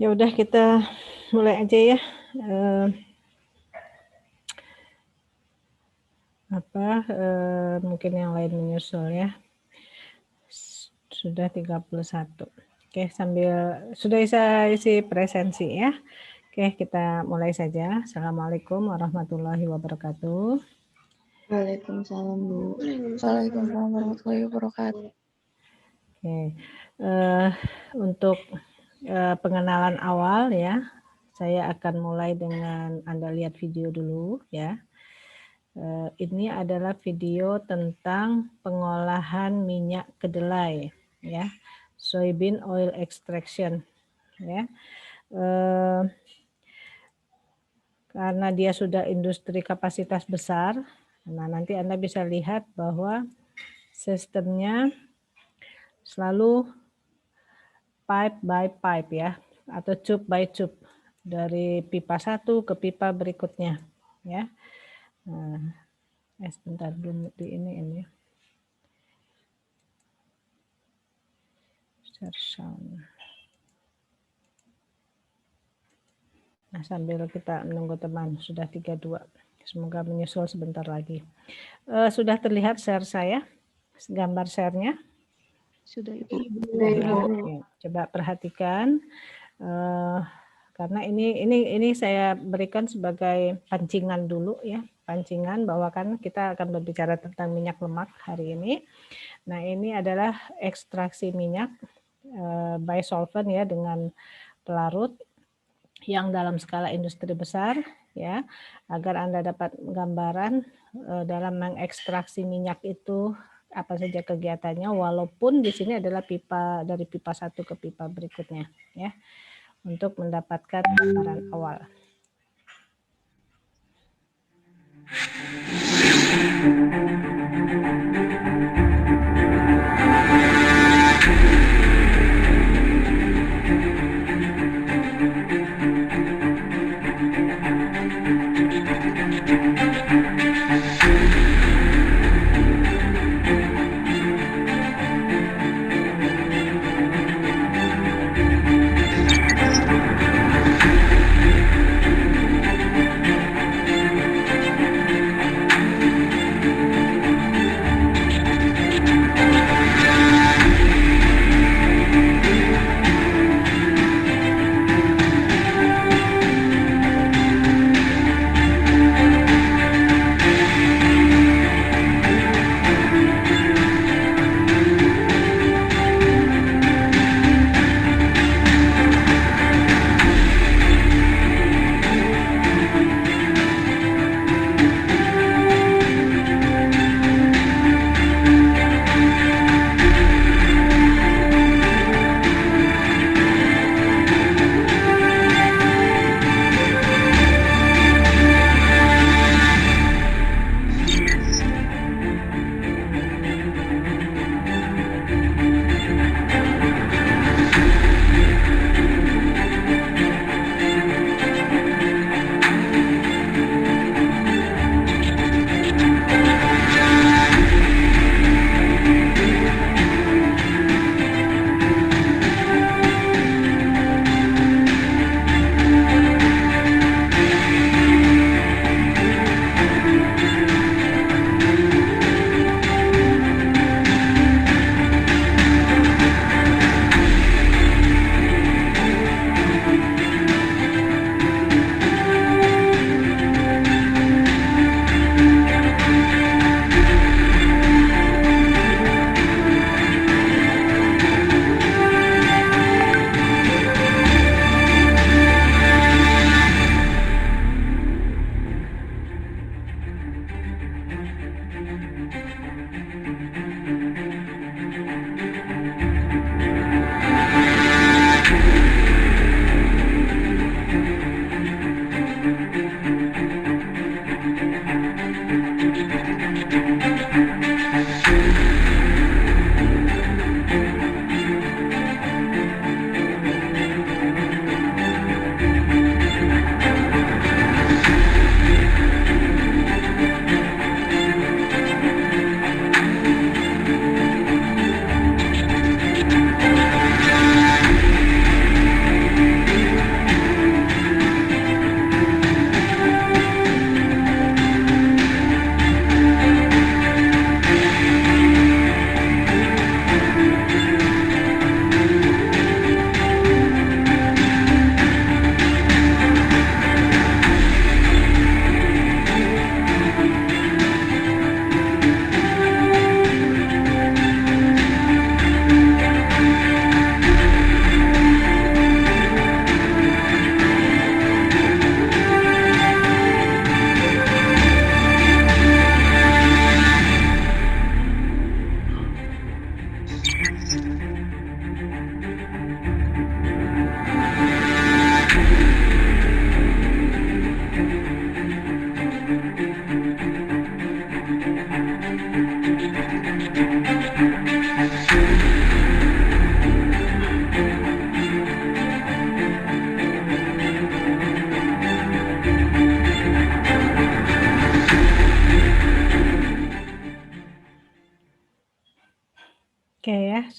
Ya udah kita mulai aja ya. Mungkin yang lain menyusul ya. Sudah 31. Oke, sudah isi presensi ya. Oke, kita mulai saja. Assalamualaikum warahmatullahi wabarakatuh. Waalaikumsalam, Bu. Waalaikumsalam warahmatullahi wabarakatuh. Oke, untuk pengenalan awal ya, saya akan mulai dengan Anda lihat video dulu ya. Ini adalah video tentang pengolahan minyak kedelai ya, soybean oil extraction ya. Karena dia sudah industri kapasitas besar, nah nanti Anda bisa lihat bahwa sistemnya selalu pipe by pipe ya, atau tube by tube, dari pipa satu ke pipa berikutnya ya. Sebentar belum di ini. Share sound. Nah, sambil kita menunggu teman, sudah 32. Semoga menyusul sebentar lagi. Sudah terlihat share saya? Gambar share-nya? Sudah, Ibu. Oke, coba perhatikan. Karena ini saya berikan sebagai pancingan dulu ya. Pancingan bahwa kan kita akan berbicara tentang minyak lemak hari ini. Nah, ini adalah ekstraksi minyak by solvent ya, dengan pelarut yang dalam skala industri besar ya, agar Anda dapat gambaran dalam mengekstraksi minyak itu apa saja kegiatannya, walaupun di sini adalah pipa, dari pipa satu ke pipa berikutnya ya, untuk mendapatkan gambaran awal.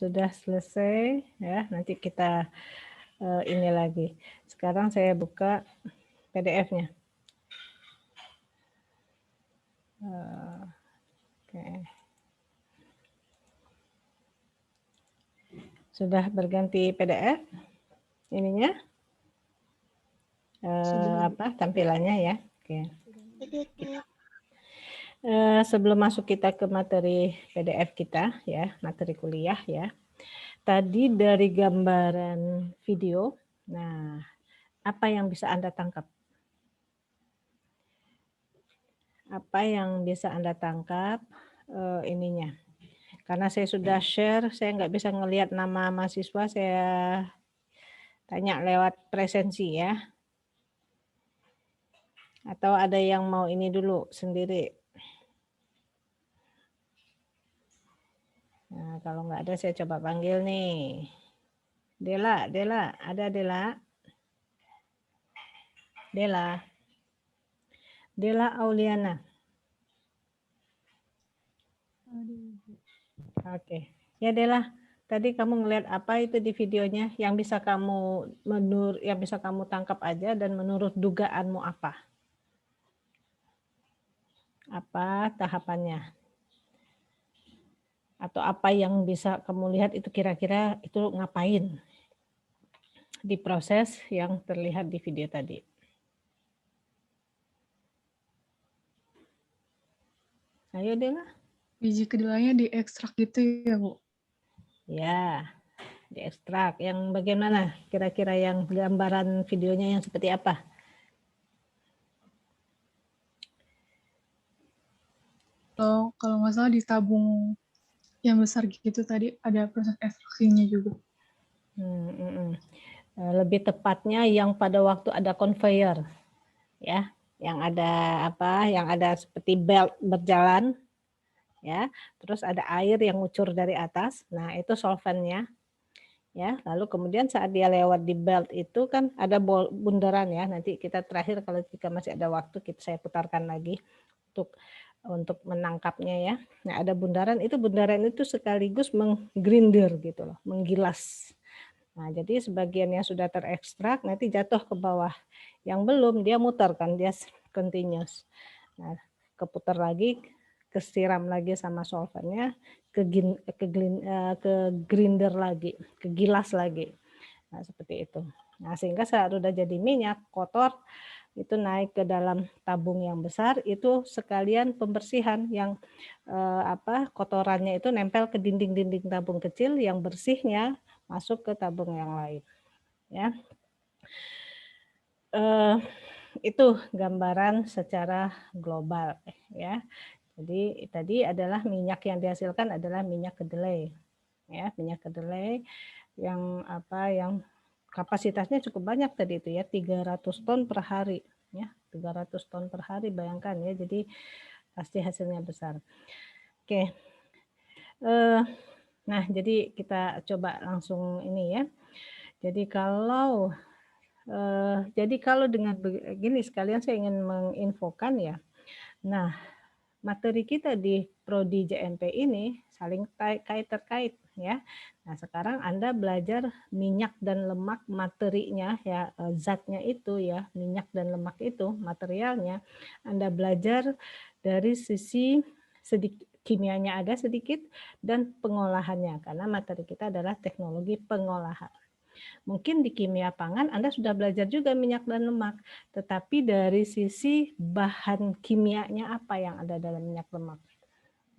sudah selesai ya. Nanti kita ini lagi. Sekarang saya buka PDF-nya. Oke. Sudah berganti PDF ininya tampilannya ya. Oke. Sebelum masuk kita ke materi PDF kita ya, materi kuliah ya. Tadi dari gambaran video, nah apa yang bisa Anda tangkap? Apa yang bisa Anda tangkap ininya? Karena saya sudah share, saya nggak bisa ngelihat nama mahasiswa, saya tanya lewat presensi ya. Atau ada yang mau ini dulu sendiri? Nah, kalau nggak ada saya coba panggil nih. Dela, ada Dela? Dela Auliana. Oke. Ya Dela, tadi kamu ngelihat apa itu di videonya yang bisa kamu tangkap aja dan menurut dugaanmu apa? Apa tahapannya? Atau apa yang bisa kamu lihat itu kira-kira itu ngapain di proses yang terlihat di video tadi? Ayo Dela. Biji kedelainya diekstrak gitu ya, Bu? Ya, diekstrak. Yang bagaimana? Kira-kira yang gambaran videonya yang seperti apa? Kalau nggak salah di tabung yang besar gitu tadi ada proses ekstraksinya juga. Lebih tepatnya yang pada waktu ada conveyor, ya, yang ada seperti belt berjalan, ya, terus ada air yang ngucur dari atas. Nah itu solvennya, ya. Lalu kemudian saat dia lewat di belt itu kan ada bundaran ya. Nanti kita terakhir kalau jika masih ada waktu saya putarkan lagi untuk menangkapnya ya. Nah ada bundaran itu sekaligus menggrinder gitu loh, menggilas. Nah jadi sebagian yang sudah terekstrak nanti jatuh ke bawah. Yang belum dia muter kan, dia continuous. Nah keputar lagi, kesiram lagi sama solvennya, ke grinder lagi, ke gilas lagi. Nah seperti itu. Nah sehingga saat udah jadi minyak kotor itu naik ke dalam tabung yang besar, itu sekalian pembersihan yang kotorannya itu nempel ke dinding-dinding tabung kecil, yang bersihnya masuk ke tabung yang lain ya. Itu gambaran secara global ya. Jadi tadi adalah minyak yang dihasilkan adalah minyak kedelai ya, minyak kedelai yang kapasitasnya cukup banyak tadi itu ya, 300 ton per hari ya, 300 ton per hari, bayangkan ya, jadi pasti hasilnya besar. Oke. Nah, jadi kita coba langsung ini ya. Jadi kalau dengan begini sekalian saya ingin menginfokan ya. Nah, materi kita di Prodi JMP ini saling terkait ya. Nah, sekarang Anda belajar minyak dan lemak materinya ya, zatnya itu ya, minyak dan lemak itu materialnya. Anda belajar dari sisi kimianya ada sedikit dan pengolahannya, karena materi kita adalah teknologi pengolahan. Mungkin di kimia pangan Anda sudah belajar juga minyak dan lemak, tetapi dari sisi bahan kimianya apa yang ada dalam minyak lemak.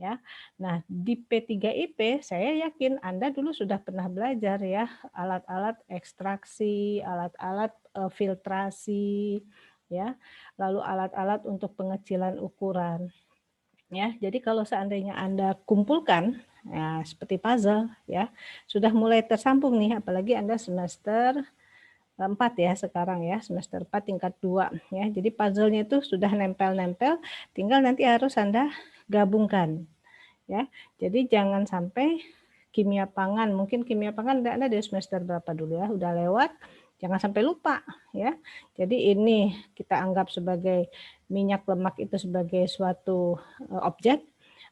Ya. Nah, di P3IP saya yakin Anda dulu sudah pernah belajar ya, alat-alat ekstraksi, alat-alat filtrasi ya, lalu alat-alat untuk pengecilan ukuran. Ya, jadi kalau seandainya Anda kumpulkan ya, seperti puzzle ya, sudah mulai tersambung nih, apalagi Anda semester 4 ya sekarang ya, semester 4 tingkat 2 ya. Jadi puzzle-nya itu sudah nempel-nempel, tinggal nanti harus Anda gabungkan ya. Jadi jangan sampai kimia pangan, mungkin kimia pangan Anda dari semester berapa dulu ya, udah lewat, jangan sampai lupa ya. Jadi ini kita anggap sebagai minyak lemak itu sebagai suatu objek,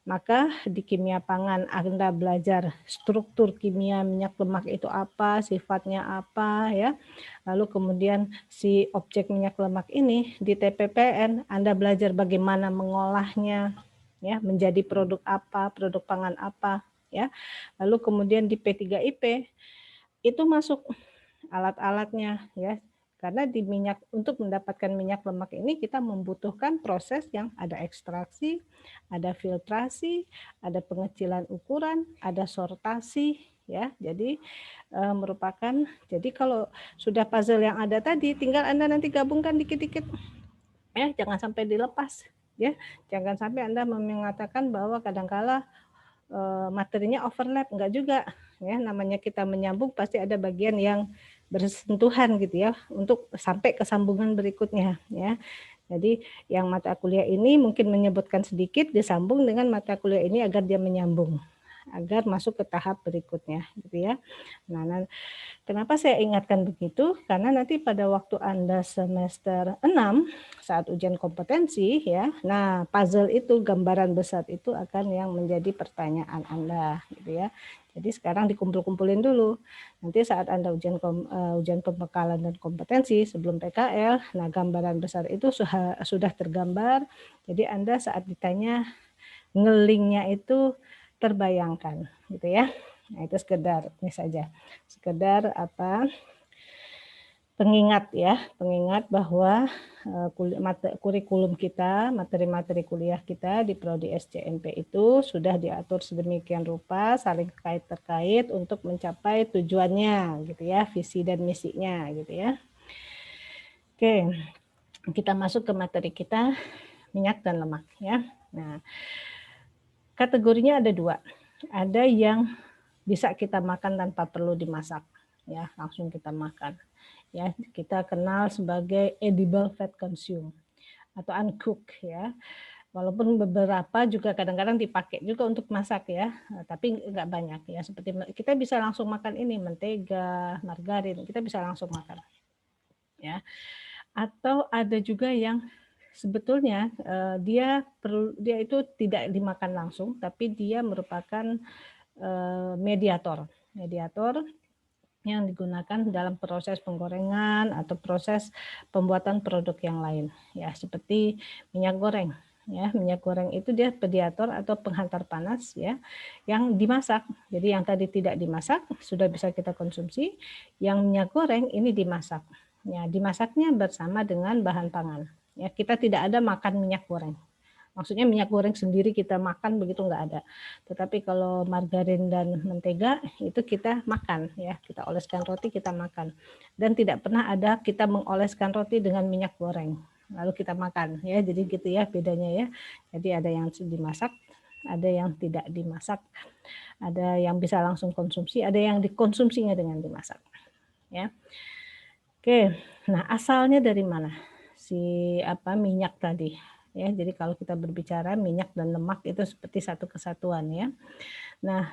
Maka di kimia pangan Anda belajar struktur kimia minyak lemak itu apa, sifatnya apa ya. Lalu kemudian si objek minyak lemak ini di TPPN Anda belajar bagaimana mengolahnya ya, menjadi produk apa, produk pangan apa ya. Lalu kemudian di P3IP itu masuk alat-alatnya ya. Karena di minyak untuk mendapatkan minyak lemak ini kita membutuhkan proses yang ada ekstraksi, ada filtrasi, ada pengecilan ukuran, ada sortasi ya. Jadi merupakan jadi kalau sudah puzzle yang ada tadi tinggal Anda nanti gabungkan dikit-dikit ya, jangan sampai dilepas ya. Jangan sampai Anda mengatakan bahwa kadangkala materinya overlap, enggak juga ya, namanya kita menyambung pasti ada bagian yang bersentuhan gitu ya untuk sampai ke sambungan berikutnya ya. Jadi yang mata kuliah ini mungkin menyebutkan sedikit disambung dengan mata kuliah ini agar dia menyambung, agar masuk ke tahap berikutnya gitu ya. Nah, kenapa saya ingatkan begitu? Karena nanti pada waktu Anda semester 6 saat ujian kompetensi ya. Nah, puzzle itu gambaran besar itu akan yang menjadi pertanyaan Anda gitu ya. Jadi sekarang dikumpul-kumpulin dulu. Nanti saat Anda ujian pembekalan dan kompetensi sebelum PKL, nah gambaran besar itu sudah tergambar. Jadi Anda saat ditanya ngelingnya itu terbayangkan gitu ya. Nah, itu sekedar ini saja. Sekedar pengingat ya, pengingat bahwa kurikulum kita, materi-materi kuliah kita di prodi SCMP itu sudah diatur sedemikian rupa, saling terkait untuk mencapai tujuannya gitu ya, visi dan misinya gitu ya. Oke, kita masuk ke materi kita, minyak dan lemak ya. Nah, kategorinya ada 2. Ada yang bisa kita makan tanpa perlu dimasak ya, langsung kita makan. Ya, kita kenal sebagai edible fat consume atau uncooked ya. Walaupun beberapa juga kadang-kadang dipakai juga untuk masak ya, tapi enggak banyak ya. Seperti kita bisa langsung makan ini mentega, margarin, kita bisa langsung makan. Ya. Atau ada juga yang sebetulnya dia itu tidak dimakan langsung, tapi dia merupakan mediator yang digunakan dalam proses penggorengan atau proses pembuatan produk yang lain ya, seperti minyak goreng ya. Minyak goreng itu dia mediator atau penghantar panas ya, yang dimasak. Jadi yang tadi tidak dimasak sudah bisa kita konsumsi, yang minyak goreng ini dimasak ya, dimasaknya bersama dengan bahan pangan ya. Kita tidak ada makan minyak goreng, maksudnya minyak goreng sendiri kita makan begitu enggak ada. Tetapi kalau margarin dan mentega itu kita makan ya, kita oleskan roti kita makan. Dan tidak pernah ada kita mengoleskan roti dengan minyak goreng lalu kita makan ya. Jadi gitu ya bedanya ya. Jadi ada yang dimasak, ada yang tidak dimasak. Ada yang bisa langsung konsumsi, ada yang dikonsumsinya dengan dimasak ya. Oke. Nah, asalnya dari mana si minyak tadi? Ya, jadi kalau kita berbicara minyak dan lemak itu seperti satu kesatuan ya. Nah,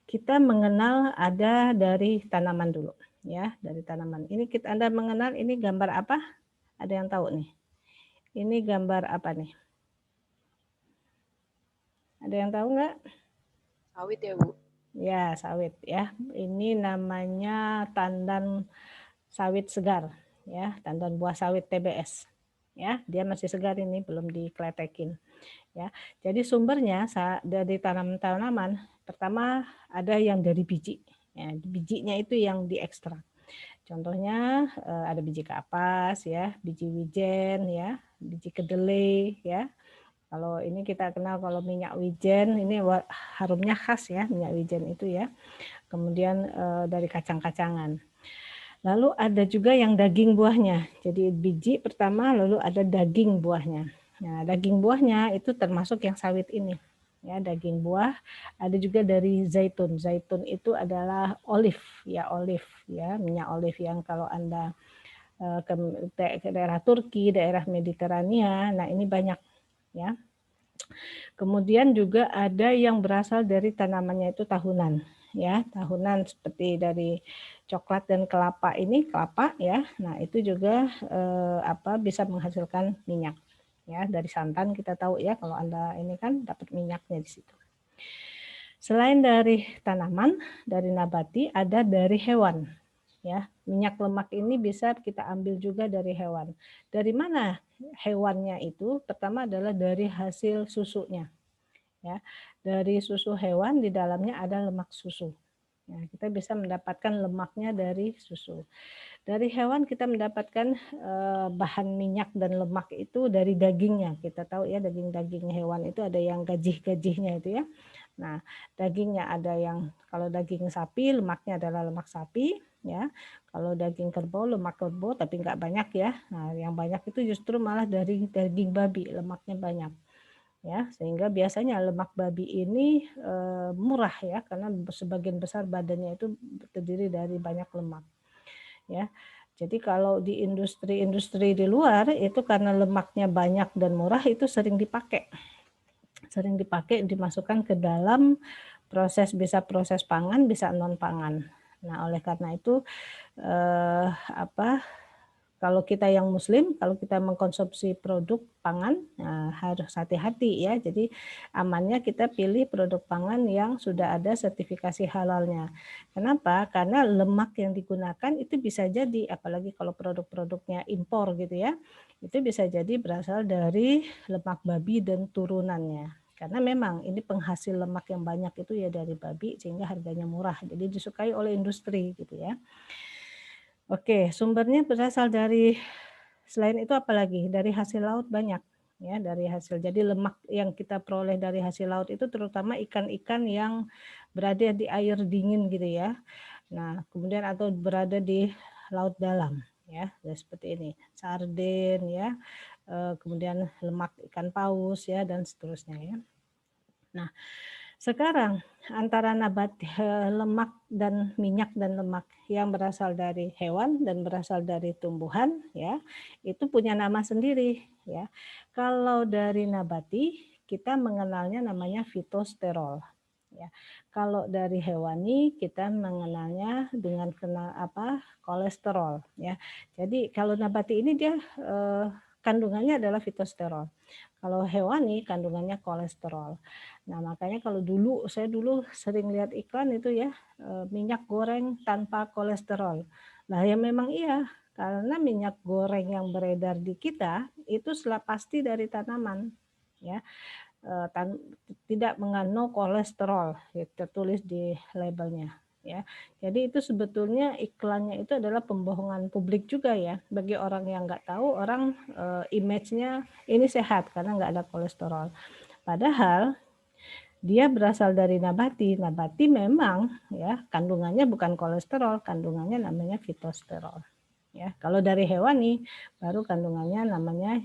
kita mengenal ada dari tanaman dulu ya, dari tanaman. Ini Anda mengenal ini gambar apa? Ada yang tahu nih? Ini gambar apa nih? Ada yang tahu nggak? Sawit ya, Bu? Ya, sawit ya. Ini namanya tandan sawit segar ya, tandan buah sawit TBS. Ya, dia masih segar ini, belum dikletekin ya. Jadi sumbernya dari tanaman-tanaman, pertama ada yang dari biji ya, bijinya itu yang diekstrak. Contohnya ada biji kapas ya, biji wijen ya, biji kedelai ya. Kalau ini kita kenal kalau minyak wijen, ini harumnya khas ya minyak wijen itu ya. Kemudian dari kacang-kacangan. Lalu ada juga yang daging buahnya. Jadi biji pertama, lalu ada daging buahnya. Nah, daging buahnya itu termasuk yang sawit ini. Ya, daging buah. Ada juga dari zaitun. Zaitun itu adalah olive ya, minyak olive yang kalau Anda ke daerah Turki, daerah Mediterania, nah ini banyak ya. Kemudian juga ada yang berasal dari tanamannya itu tahunan ya, tahunan seperti dari coklat dan kelapa ini, kelapa ya. Nah, itu juga bisa menghasilkan minyak Ya, dari santan kita tahu ya, kalau Anda ini kan dapat minyaknya di situ. Selain dari tanaman, dari nabati, ada dari hewan. Ya, minyak lemak ini bisa kita ambil juga dari hewan. Dari mana hewannya itu? Pertama adalah dari hasil susunya. Ya, dari susu hewan di dalamnya ada lemak susu. Ya, kita bisa mendapatkan lemaknya dari susu. Dari hewan kita mendapatkan bahan minyak dan lemak itu dari dagingnya. Kita tahu ya, daging-daging hewan itu ada yang gajih-gajihnya itu ya. Nah, dagingnya ada yang, kalau daging sapi lemaknya adalah lemak sapi ya. Kalau daging kerbau lemak kerbau, tapi nggak banyak ya. Nah, yang banyak itu justru malah dari daging babi, lemaknya banyak. Ya, sehingga biasanya lemak babi ini murah ya, karena sebagian besar badannya itu terdiri dari banyak lemak. Ya, jadi kalau di industri-industri di luar itu karena lemaknya banyak dan murah, itu sering dipakai dimasukkan ke dalam proses, bisa proses pangan, bisa non pangan. Nah, oleh karena itu kalau kita yang muslim, kalau kita mengkonsumsi produk pangan, nah harus hati-hati ya. Jadi amannya kita pilih produk pangan yang sudah ada sertifikasi halalnya. Kenapa? Karena lemak yang digunakan itu bisa jadi, apalagi kalau produk-produknya impor gitu ya, itu bisa jadi berasal dari lemak babi dan turunannya. Karena memang ini penghasil lemak yang banyak itu ya dari babi, sehingga harganya murah. Jadi disukai oleh industri gitu ya. Oke, sumbernya berasal dari, selain itu apalagi? Dari hasil laut banyak ya, dari hasil. Jadi lemak yang kita peroleh dari hasil laut itu terutama ikan-ikan yang berada di air dingin gitu ya. Nah, kemudian atau berada di laut dalam ya, seperti ini. Sarden ya, kemudian lemak ikan paus ya, dan seterusnya ya. Nah, sekarang antara lemak dan minyak dan lemak yang berasal dari hewan dan berasal dari tumbuhan ya, itu punya nama sendiri ya. Kalau dari nabati kita mengenalnya namanya fitosterol ya. Kalau dari hewani kita mengenalnya dengan kolesterol ya. Jadi kalau nabati ini dia kandungannya adalah fitosterol. Kalau hewani kandungannya kolesterol. Nah, makanya kalau saya dulu sering lihat iklan itu ya, minyak goreng tanpa kolesterol. Nah, ya memang iya, karena minyak goreng yang beredar di kita itu pasti dari tanaman ya. Tidak mengandung kolesterol, ya, tertulis di labelnya ya. Jadi itu sebetulnya iklannya itu adalah pembohongan publik juga ya. Bagi orang yang nggak tahu, orang image-nya ini sehat karena nggak ada kolesterol. Padahal dia berasal dari nabati. Nabati memang ya kandungannya bukan kolesterol, kandungannya namanya fitosterol. Ya, kalau dari hewani baru kandungannya namanya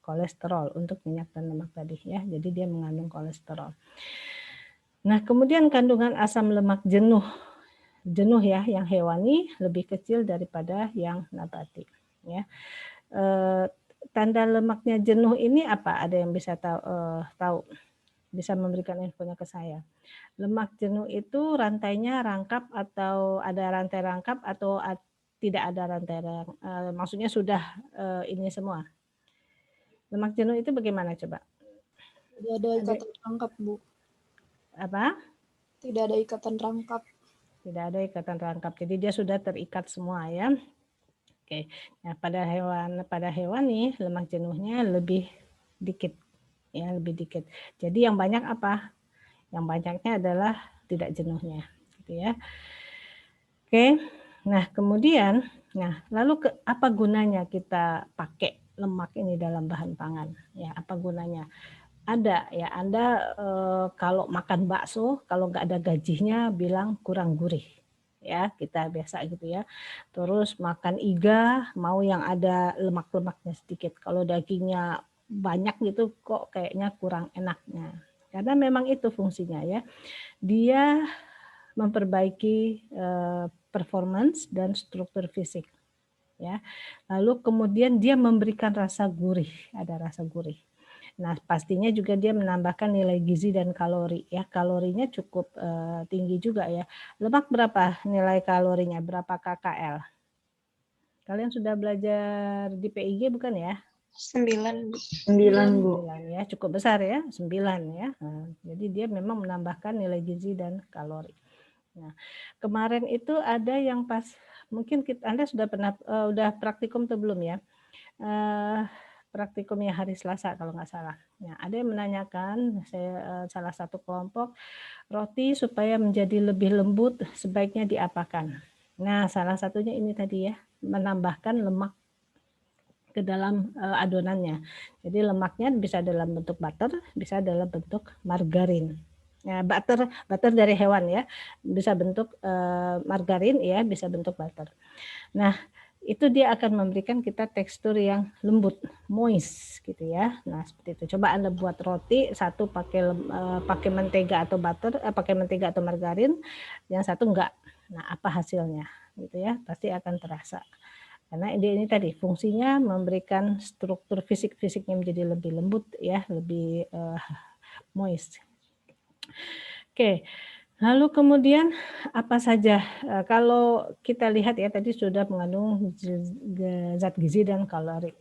kolesterol untuk minyak dan lemak tadi ya. Jadi dia mengandung kolesterol. Nah, kemudian kandungan asam lemak jenuh ya yang hewani lebih kecil daripada yang nabati ya. Tanda lemaknya jenuh ini apa? Ada yang bisa tahu? Bisa memberikan infonya ke saya. Lemak jenuh itu rantainya rangkap atau ada rantai rangkap atau tidak ada rantai maksudnya sudah ini semua. Lemak jenuh itu bagaimana coba? Tidak ada ikatan rangkap, Bu. Apa? Tidak ada ikatan rangkap. Tidak ada ikatan rangkap. Jadi dia sudah terikat semua ya. Oke. Nah, pada hewan nih lemak jenuhnya lebih dikit. Ya, lebih dikit. Jadi yang banyak apa? Yang banyaknya adalah tidak jenuhnya, gitu ya. Oke. Nah, kemudian, lalu apa gunanya kita pakai lemak ini dalam bahan pangan? Ya, apa gunanya? Ada ya, Anda kalau makan bakso, kalau nggak ada gajinya bilang kurang gurih. Ya, kita biasa gitu ya. Terus makan iga, mau yang ada lemak-lemaknya sedikit. Kalau dagingnya banyak gitu kok kayaknya kurang enaknya. Karena memang itu fungsinya ya. Dia memperbaiki performance dan struktur fisik. Ya. Lalu kemudian dia memberikan rasa gurih, ada rasa gurih. Nah, pastinya juga dia menambahkan nilai gizi dan kalori ya. Kalorinya cukup tinggi juga ya. Lemak berapa nilai kalorinya? Berapa KKL? Kalian sudah belajar di PIG bukan ya? 9, Bu. 9, Bu. 9 ya, cukup besar ya, 9 ya. Nah, jadi dia memang menambahkan nilai gizi dan kalori. Nah, kemarin itu ada yang pas mungkin Anda sudah pernah udah praktikum atau belum ya? Praktikumnya hari Selasa kalau nggak salah. Nah, ada yang menanyakan salah satu kelompok roti supaya menjadi lebih lembut sebaiknya diapakan? Nah, salah satunya ini tadi ya, menambahkan lemak ke dalam adonannya. Jadi lemaknya bisa dalam bentuk butter, bisa dalam bentuk margarin. Ya, butter dari hewan ya, bisa bentuk margarin ya, bisa bentuk butter. Nah, itu dia akan memberikan kita tekstur yang lembut, moist gitu ya. Nah, seperti itu. Coba Anda buat roti, satu pakai mentega atau butter, pakai mentega atau margarin, yang satu enggak. Nah, apa hasilnya? Gitu ya, pasti akan terasa. Karena ini tadi fungsinya memberikan struktur fisik-fisiknya menjadi lebih lembut ya, lebih moist. Oke. Lalu kemudian apa saja kalau kita lihat ya tadi sudah mengandung zat gizi dan kalori.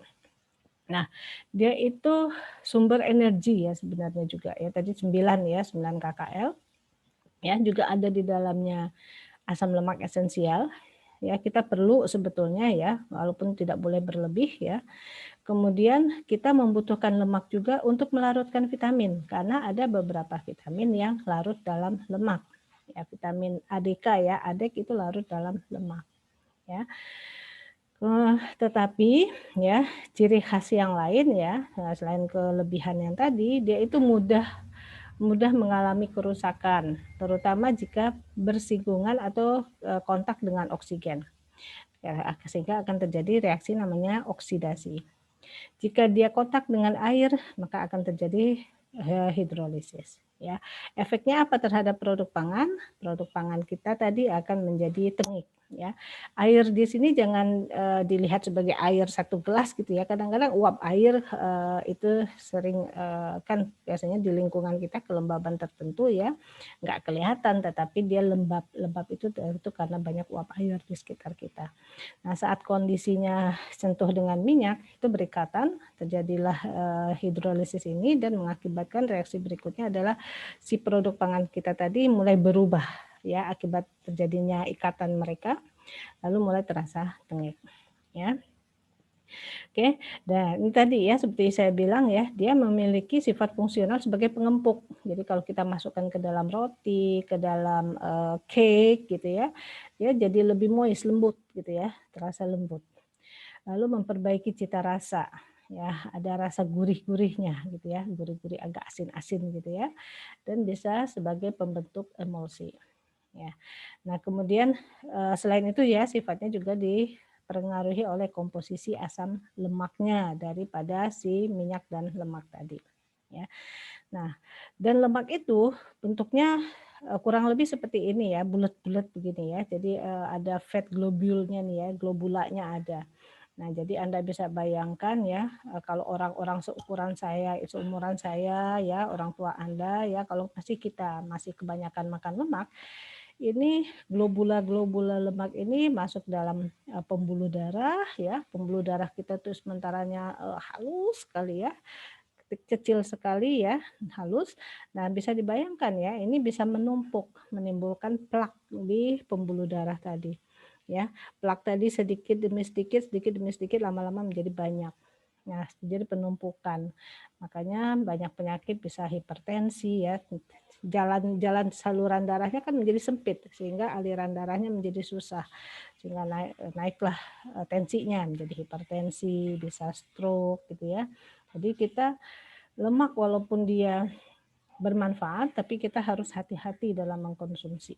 Nah, dia itu sumber energi ya sebenarnya juga ya. Tadi 9 ya, 9 KKL. Ya, juga ada di dalamnya asam lemak esensial. Ya, kita perlu sebetulnya ya, walaupun tidak boleh berlebih ya. Kemudian kita membutuhkan lemak juga untuk melarutkan vitamin karena ada beberapa vitamin yang larut dalam lemak. Ya, vitamin ADK ya, ADK itu larut dalam lemak. Ya. Tetapi ya ciri khas yang lain ya, selain kelebihan yang tadi, dia itu mudah mengalami kerusakan, terutama jika bersinggungan atau kontak dengan oksigen. Ya, sehingga akan terjadi reaksi namanya oksidasi. Jika dia kontak dengan air, maka akan terjadi hidrolisis. Ya, efeknya apa terhadap produk pangan? Produk pangan kita tadi akan menjadi tengik. Ya, air di sini jangan dilihat sebagai air satu gelas gitu ya. Kadang-kadang uap air itu sering kan biasanya di lingkungan kita kelembaban tertentu ya, nggak kelihatan, tetapi dia lembab. Lembab itu karena banyak uap air di sekitar kita. Nah, saat kondisinya sentuh dengan minyak, itu berikatan, terjadilah hidrolisis ini dan mengakibatkan reaksi berikutnya adalah si produk pangan kita tadi mulai berubah ya akibat terjadinya ikatan mereka, lalu mulai terasa tengik ya. Oke, dan ini tadi ya seperti saya bilang ya, dia memiliki sifat fungsional sebagai pengempuk. Jadi kalau kita masukkan ke dalam roti, ke dalam cake gitu ya, dia jadi lebih moist, lembut gitu ya, terasa lembut. Lalu memperbaiki cita rasa, ya ada rasa gurih-gurihnya gitu ya, gurih-gurih agak asin-asin gitu ya, dan bisa sebagai pembentuk emulsi. Ya. Nah kemudian selain itu ya sifatnya juga dipengaruhi oleh komposisi asam lemaknya daripada si minyak dan lemak tadi. Ya. Nah dan lemak itu bentuknya kurang lebih seperti ini ya, bulat-bulat begini ya. Jadi ada fat globulnya nih ya, globulanya ada. Nah, jadi Anda bisa bayangkan ya, kalau orang-orang seumuran saya ya, orang tua Anda ya, kalau kita masih kebanyakan makan lemak, ini globula-globula lemak ini masuk dalam pembuluh darah ya, pembuluh darah kita tuh sementaranya halus sekali ya, kecil sekali ya, halus. Nah, bisa dibayangkan ya, ini bisa menumpuk, menimbulkan plak di pembuluh darah tadi. Ya, plak tadi sedikit demi sedikit lama-lama menjadi banyak. Nah, jadi penumpukan. Makanya banyak penyakit bisa hipertensi ya. Jalan saluran darahnya kan menjadi sempit sehingga aliran darahnya menjadi susah. Sehingga naiklah tensinya menjadi hipertensi, bisa stroke gitu ya. Jadi kita lemak walaupun dia bermanfaat tapi kita harus hati-hati dalam mengkonsumsi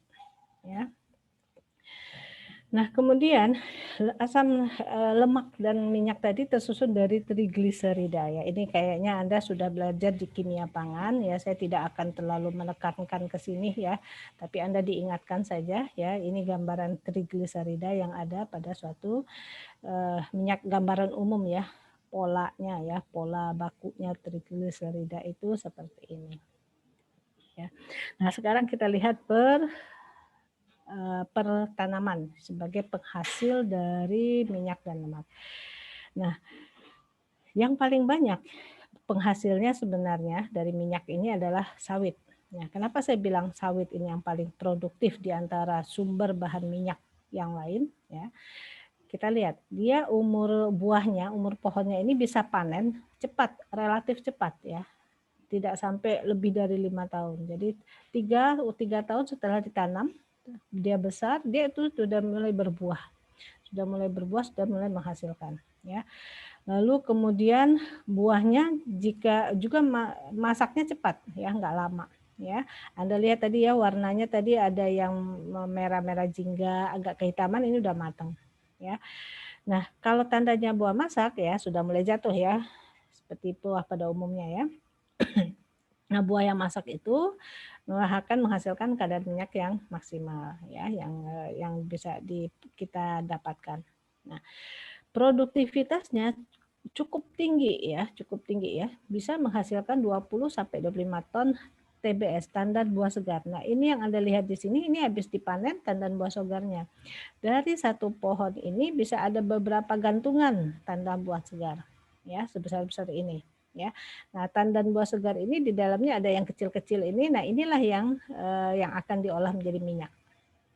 ya. Nah, kemudian asam lemak dan minyak tadi tersusun dari trigliserida ya. Ini kayaknya Anda sudah belajar di kimia pangan ya. Saya tidak akan terlalu menekankan ke sini ya, tapi Anda diingatkan saja ya. Ini gambaran trigliserida yang ada pada suatu minyak, gambaran umum ya. Polanya ya, pola bakunya trigliserida itu seperti ini. Ya. Nah, sekarang kita lihat pertanaman sebagai penghasil dari minyak dan lemak. Nah, Yang paling banyak penghasilnya sebenarnya dari minyak ini adalah sawit. Nah, kenapa saya bilang sawit ini yang paling produktif di antara sumber bahan minyak yang lain? Ya, kita lihat dia umur buahnya, umur pohonnya ini bisa panen cepat, relatif cepat ya, tidak sampai lebih dari 5 tahun. Jadi 3 tahun setelah ditanam, dia besar, dia itu sudah mulai berbuah, sudah mulai menghasilkan. Ya. Lalu kemudian buahnya jika juga masaknya cepat, ya nggak lama. Ya, Anda lihat tadi ya warnanya tadi ada yang merah-merah jingga, agak kehitaman, ini udah matang. Ya, nah kalau tandanya buah masak ya sudah mulai jatuh ya, seperti buah pada umumnya ya. Nah buah yang masak itu akan menghasilkan kadar minyak yang maksimal ya, yang bisa kita dapatkan. Nah produktivitasnya cukup tinggi ya, bisa menghasilkan 20 sampai 25 ton TBS, tandan buah segar. Nah, ini yang Anda lihat di sini, ini habis dipanen tandan buah segarnya. Dari satu pohon ini bisa ada beberapa gantungan tandan buah segar, ya, sebesar-besar ini. Ya, nah tandan buah segar ini di dalamnya ada yang kecil-kecil ini. Nah, inilah yang akan diolah menjadi minyak.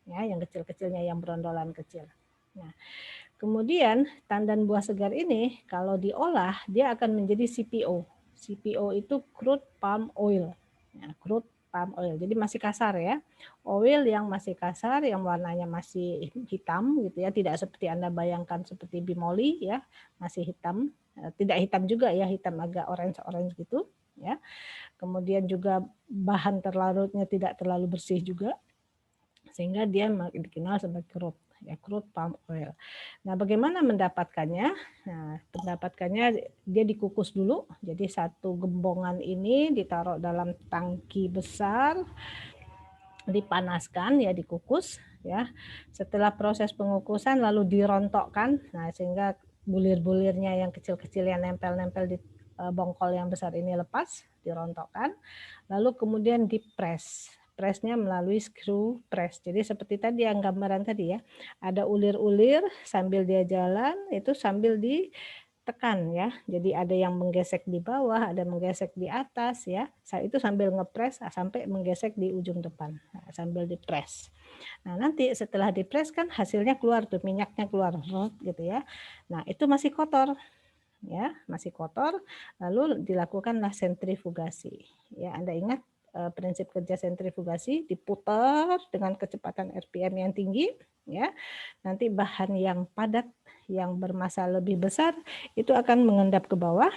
Ya, yang kecil-kecilnya yang berondolan kecil. Nah, kemudian tandan buah segar ini kalau diolah dia akan menjadi CPO. CPO itu crude palm oil. Ya, crude palm oil. Jadi masih kasar ya. Oil yang masih kasar, yang warnanya masih hitam gitu ya, tidak seperti Anda bayangkan seperti bimoli ya, masih hitam. Tidak hitam juga ya, hitam agak orange gitu ya. Kemudian juga bahan terlarutnya tidak terlalu bersih juga, sehingga dia dikenal sebagai crude. Ya, crude palm oil. Nah, bagaimana mendapatkannya? Nah, mendapatkannya dia dikukus dulu. Jadi satu gembongan ini ditaruh dalam tangki besar, dipanaskan ya, dikukus ya. Setelah proses pengukusan lalu dirontokkan. Nah, sehingga bulir-bulirnya yang kecil-kecil yang nempel-nempel di bongkol yang besar ini lepas, dirontokkan. Lalu kemudian dipres. Presnya melalui screw press. Jadi seperti tadi yang gambaran tadi ya, ada ulir-ulir sambil dia jalan, itu sambil ditekan ya. Jadi ada yang menggesek di bawah, ada menggesek di atas ya. Itu sambil ngepres sampai menggesek di ujung depan. Nah, sambil dipres. Nah, nanti setelah dipres kan hasilnya keluar tuh, minyaknya keluar gitu ya. Nah, itu masih kotor. Ya, masih kotor, lalu dilakukanlah sentrifugasi. Ya, Anda ingat prinsip kerja sentrifugasi, diputar dengan kecepatan RPM yang tinggi ya. Nanti bahan yang padat yang bermassa lebih besar itu akan mengendap ke bawah.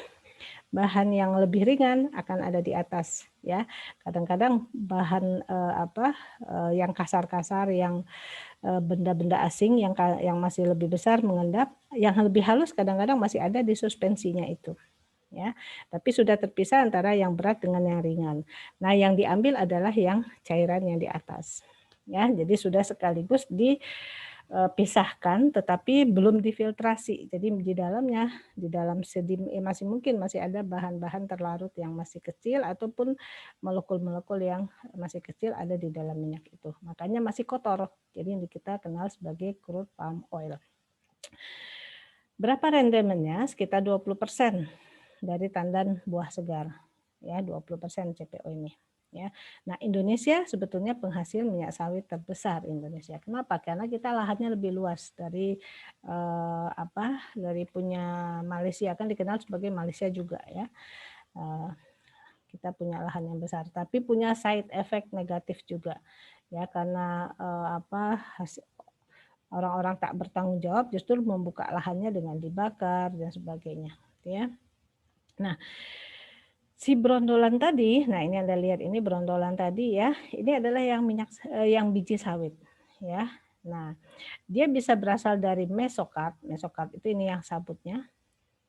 Bahan yang lebih ringan akan ada di atas ya. Kadang-kadang bahan yang kasar-kasar, yang benda-benda asing yang masih lebih besar mengendap, yang lebih halus kadang-kadang masih ada di suspensinya itu. Ya, tapi sudah terpisah antara yang berat dengan yang ringan. Nah, yang diambil adalah yang cairan yang di atas. Ya, jadi sudah sekaligus dipisahkan, tetapi belum difiltrasi. Jadi di dalam sedimen masih ada bahan-bahan terlarut yang masih kecil ataupun molekul-molekul yang masih kecil ada di dalam minyak itu. Makanya masih kotor. Jadi kita kenal sebagai crude palm oil. Berapa rendemennya? Sekitar 20% dari tandan buah segar. Ya, 20% CPO ini. Ya. Nah, Indonesia sebetulnya penghasil minyak sawit terbesar Indonesia. Kenapa? Karena kita lahannya lebih luas dari dari punya Malaysia, kan dikenal sebagai Malaysia juga ya. Kita punya lahan yang besar, tapi punya side effect negatif juga ya, karena orang-orang tak bertanggung jawab justru membuka lahannya dengan dibakar dan sebagainya ya. Nah, si brondolan tadi, nah ini Anda lihat ini brondolan tadi ya, ini adalah yang biji sawit ya. Nah, dia bisa berasal dari mesokarp. Mesokarp itu ini yang sabutnya.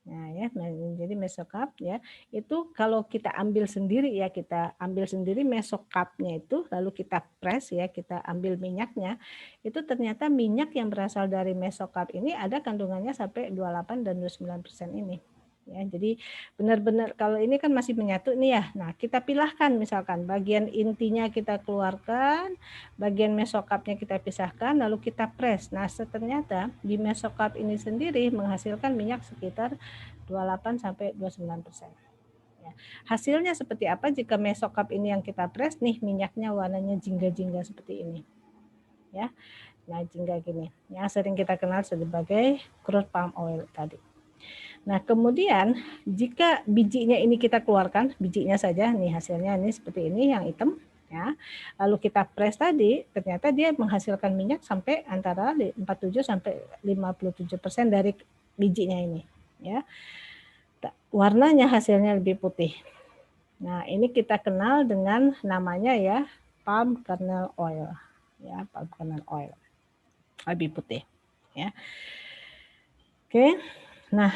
Nah, ya, jadi mesokarp ya, itu kalau kita ambil sendiri ya, kita ambil sendiri mesokarpnya itu, lalu kita press ya, kita ambil minyaknya, itu ternyata minyak yang berasal dari mesokarp ini ada kandungannya sampai 28 dan 29% ini. Ya, jadi benar-benar kalau ini kan masih menyatu nih ya. Nah, kita pilahkan misalkan bagian intinya kita keluarkan, bagian mesokapnya kita pisahkan, lalu kita press. Nah, ternyata di mesokap ini sendiri menghasilkan minyak sekitar 28 sampai 29%. Ya. Hasilnya seperti apa jika mesokap ini yang kita press nih minyaknya warnanya jingga-jingga seperti ini. Ya. Nah, jingga gini. Yang sering kita kenal sebagai crude palm oil tadi. Nah, kemudian jika bijinya ini kita keluarkan, bijinya saja, nih hasilnya ini seperti ini yang hitam, ya. Lalu kita press tadi, ternyata dia menghasilkan minyak sampai antara 47 sampai 57% dari bijinya ini, ya. Warnanya hasilnya lebih putih. Nah, ini kita kenal dengan namanya ya palm kernel oil, ya, palm kernel oil. Lebih putih, ya. Oke. Nah,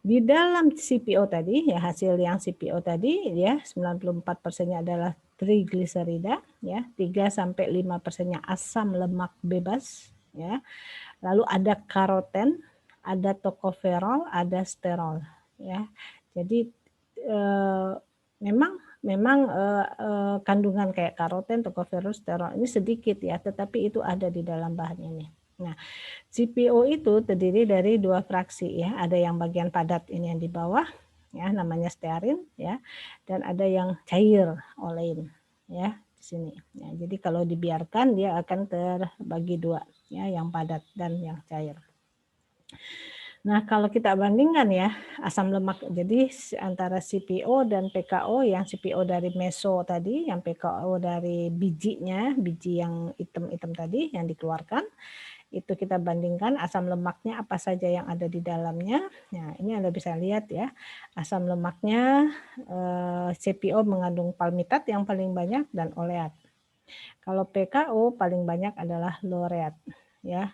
di dalam CPO tadi, ya hasil yang CPO tadi, ya 94%-nya adalah trigliserida, ya 3-5%-nya asam lemak bebas, ya. Lalu ada karoten, ada tokoferol, ada sterol, ya. Jadi memang kandungan kayak karoten, tokoferol, sterol ini sedikit ya, tetapi itu ada di dalam bahan ini. Nah, CPO itu terdiri dari 2 fraksi ya, ada yang bagian padat ini yang di bawah ya namanya stearin ya, dan ada yang cair olein ya di sini. Ya, jadi kalau dibiarkan dia akan terbagi 2 ya, yang padat dan yang cair. Nah, kalau kita bandingkan ya asam lemak, jadi antara CPO dan PKO, yang CPO dari meso tadi, yang PKO dari bijinya, biji yang hitam-hitam tadi yang dikeluarkan, itu kita bandingkan asam lemaknya apa saja yang ada di dalamnya. Nah, ini Anda bisa lihat ya, asam lemaknya CPO mengandung palmitat yang paling banyak dan oleat. Kalau PKO paling banyak adalah laureat ya.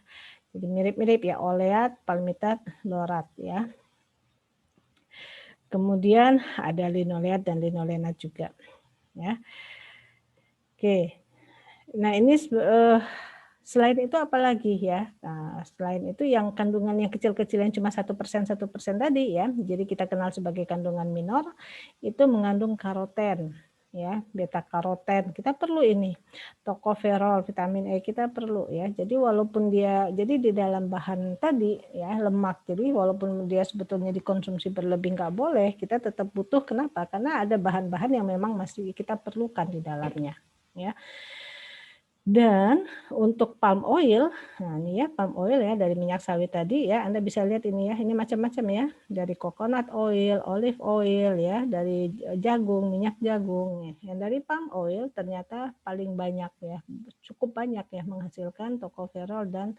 Jadi mirip-mirip ya, oleat, palmitat, laureat ya. Kemudian ada linoleat dan linolenat juga ya. Oke. Nah, ini selain itu apalagi ya? Nah, selain itu yang kandungan yang kecil-kecil yang cuma 1% tadi ya. Jadi kita kenal sebagai kandungan minor itu mengandung karoten ya, beta karoten. Kita perlu ini. Tokoferol, vitamin E kita perlu ya. Jadi walaupun dia jadi di dalam bahan tadi ya lemak. Jadi walaupun dia sebetulnya dikonsumsi berlebih nggak boleh, kita tetap butuh. Kenapa? Karena ada bahan-bahan yang memang masih kita perlukan di dalamnya ya. Dan untuk palm oil, nah ini ya palm oil ya dari minyak sawit tadi ya, Anda bisa lihat ini ya, ini macam-macam ya, dari coconut oil, olive oil ya, dari jagung, minyak jagung. Yang dari palm oil ternyata paling banyak ya, cukup banyak ya menghasilkan tokoferol dan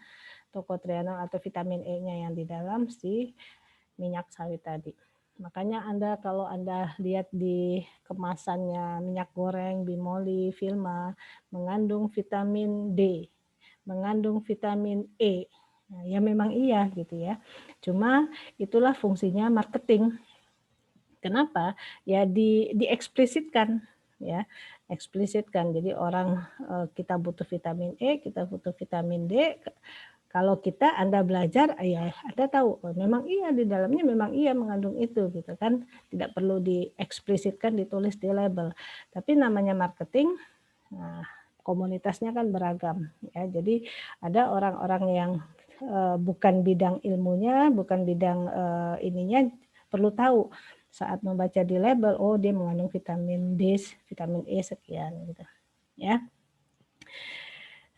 tokotrienol atau vitamin E-nya yang di dalam si minyak sawit tadi. Makanya kalau Anda lihat di kemasannya minyak goreng, Bimoli, Vilma, mengandung vitamin D, mengandung vitamin E. Nah, ya memang iya gitu ya. Cuma itulah fungsinya marketing. Kenapa? Ya dieksplisitkan ya, eksplisitkan. Jadi orang kita butuh vitamin E, kita butuh vitamin D. Kalau Anda belajar, ya Anda tahu memang iya di dalamnya memang iya mengandung itu gitu kan, tidak perlu dieksplisitkan ditulis di label. Tapi namanya marketing, nah, komunitasnya kan beragam ya. Jadi ada orang-orang yang bukan bidang ilmunya, bukan bidang ininya perlu tahu saat membaca di label, oh dia mengandung vitamin D, vitamin E sekian gitu ya.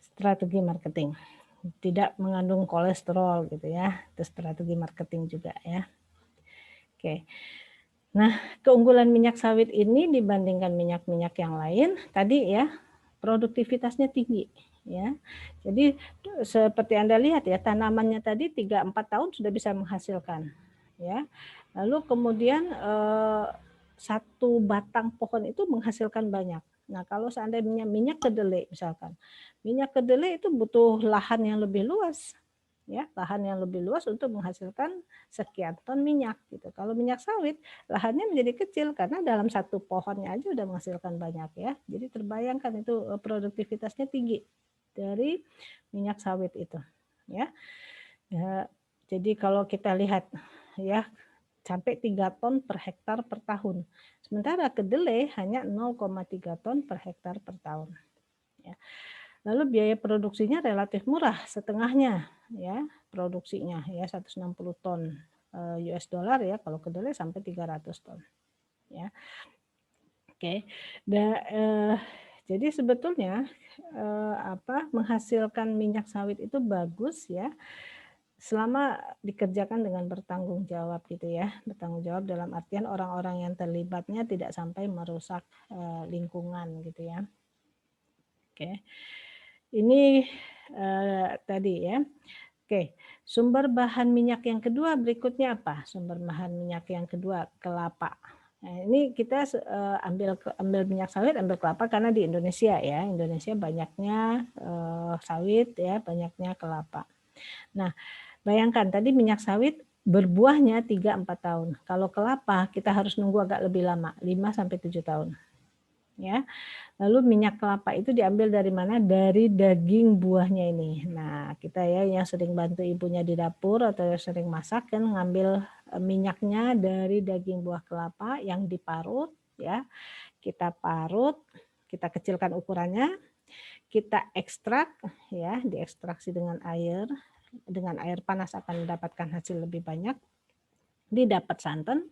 Strategi marketing. Tidak mengandung kolesterol gitu ya, itu strategi marketing juga ya. Oke. Nah, keunggulan minyak sawit ini dibandingkan minyak-minyak yang lain tadi ya, produktivitasnya tinggi ya. Jadi seperti Anda lihat ya, tanamannya tadi 3-4 tahun sudah bisa menghasilkan ya. Lalu kemudian satu batang pohon itu menghasilkan banyak. Nah, kalau seandainya minyak kedelai misalkan, minyak kedelai itu butuh lahan yang lebih luas, ya, lahan yang lebih luas untuk menghasilkan sekian ton minyak gitu. Kalau minyak sawit, lahannya menjadi kecil karena dalam satu pohonnya aja udah menghasilkan banyak ya. Jadi terbayangkan itu produktivitasnya tinggi dari minyak sawit itu, ya. Ya, jadi kalau kita lihat ya sampai 3 ton per hektar per tahun. Sementara kedelai hanya 0,3 ton per hektar per tahun. Ya. Lalu biaya produksinya relatif murah, setengahnya ya produksinya ya 160 ton US dollar ya kalau kedelai sampai 300 ton. Ya. Oke. Jadi sebetulnya menghasilkan minyak sawit itu bagus ya selama dikerjakan dengan bertanggung jawab gitu ya. Bertanggung jawab dalam artian orang-orang yang terlibatnya tidak sampai merusak lingkungan gitu ya. Oke. Ini tadi ya. Oke, sumber bahan minyak yang kedua berikutnya apa? Sumber bahan minyak yang kedua kelapa. Nah, ini kita ambil minyak sawit, ambil kelapa karena di Indonesia ya, Indonesia banyaknya sawit ya, banyaknya kelapa. Nah, bayangkan tadi minyak sawit berbuahnya 3-4 tahun. Kalau kelapa kita harus nunggu agak lebih lama, 5-7 tahun. Ya. Lalu minyak kelapa itu diambil dari mana? Dari daging buahnya ini. Nah, kita ya yang sering bantu ibunya di dapur atau yang sering masak kan ngambil minyaknya dari daging buah kelapa yang diparut ya. Kita parut, kita kecilkan ukurannya, kita ekstrak ya, diekstraksi dengan air. Dengan air panas akan mendapatkan hasil lebih banyak. Didapat santan.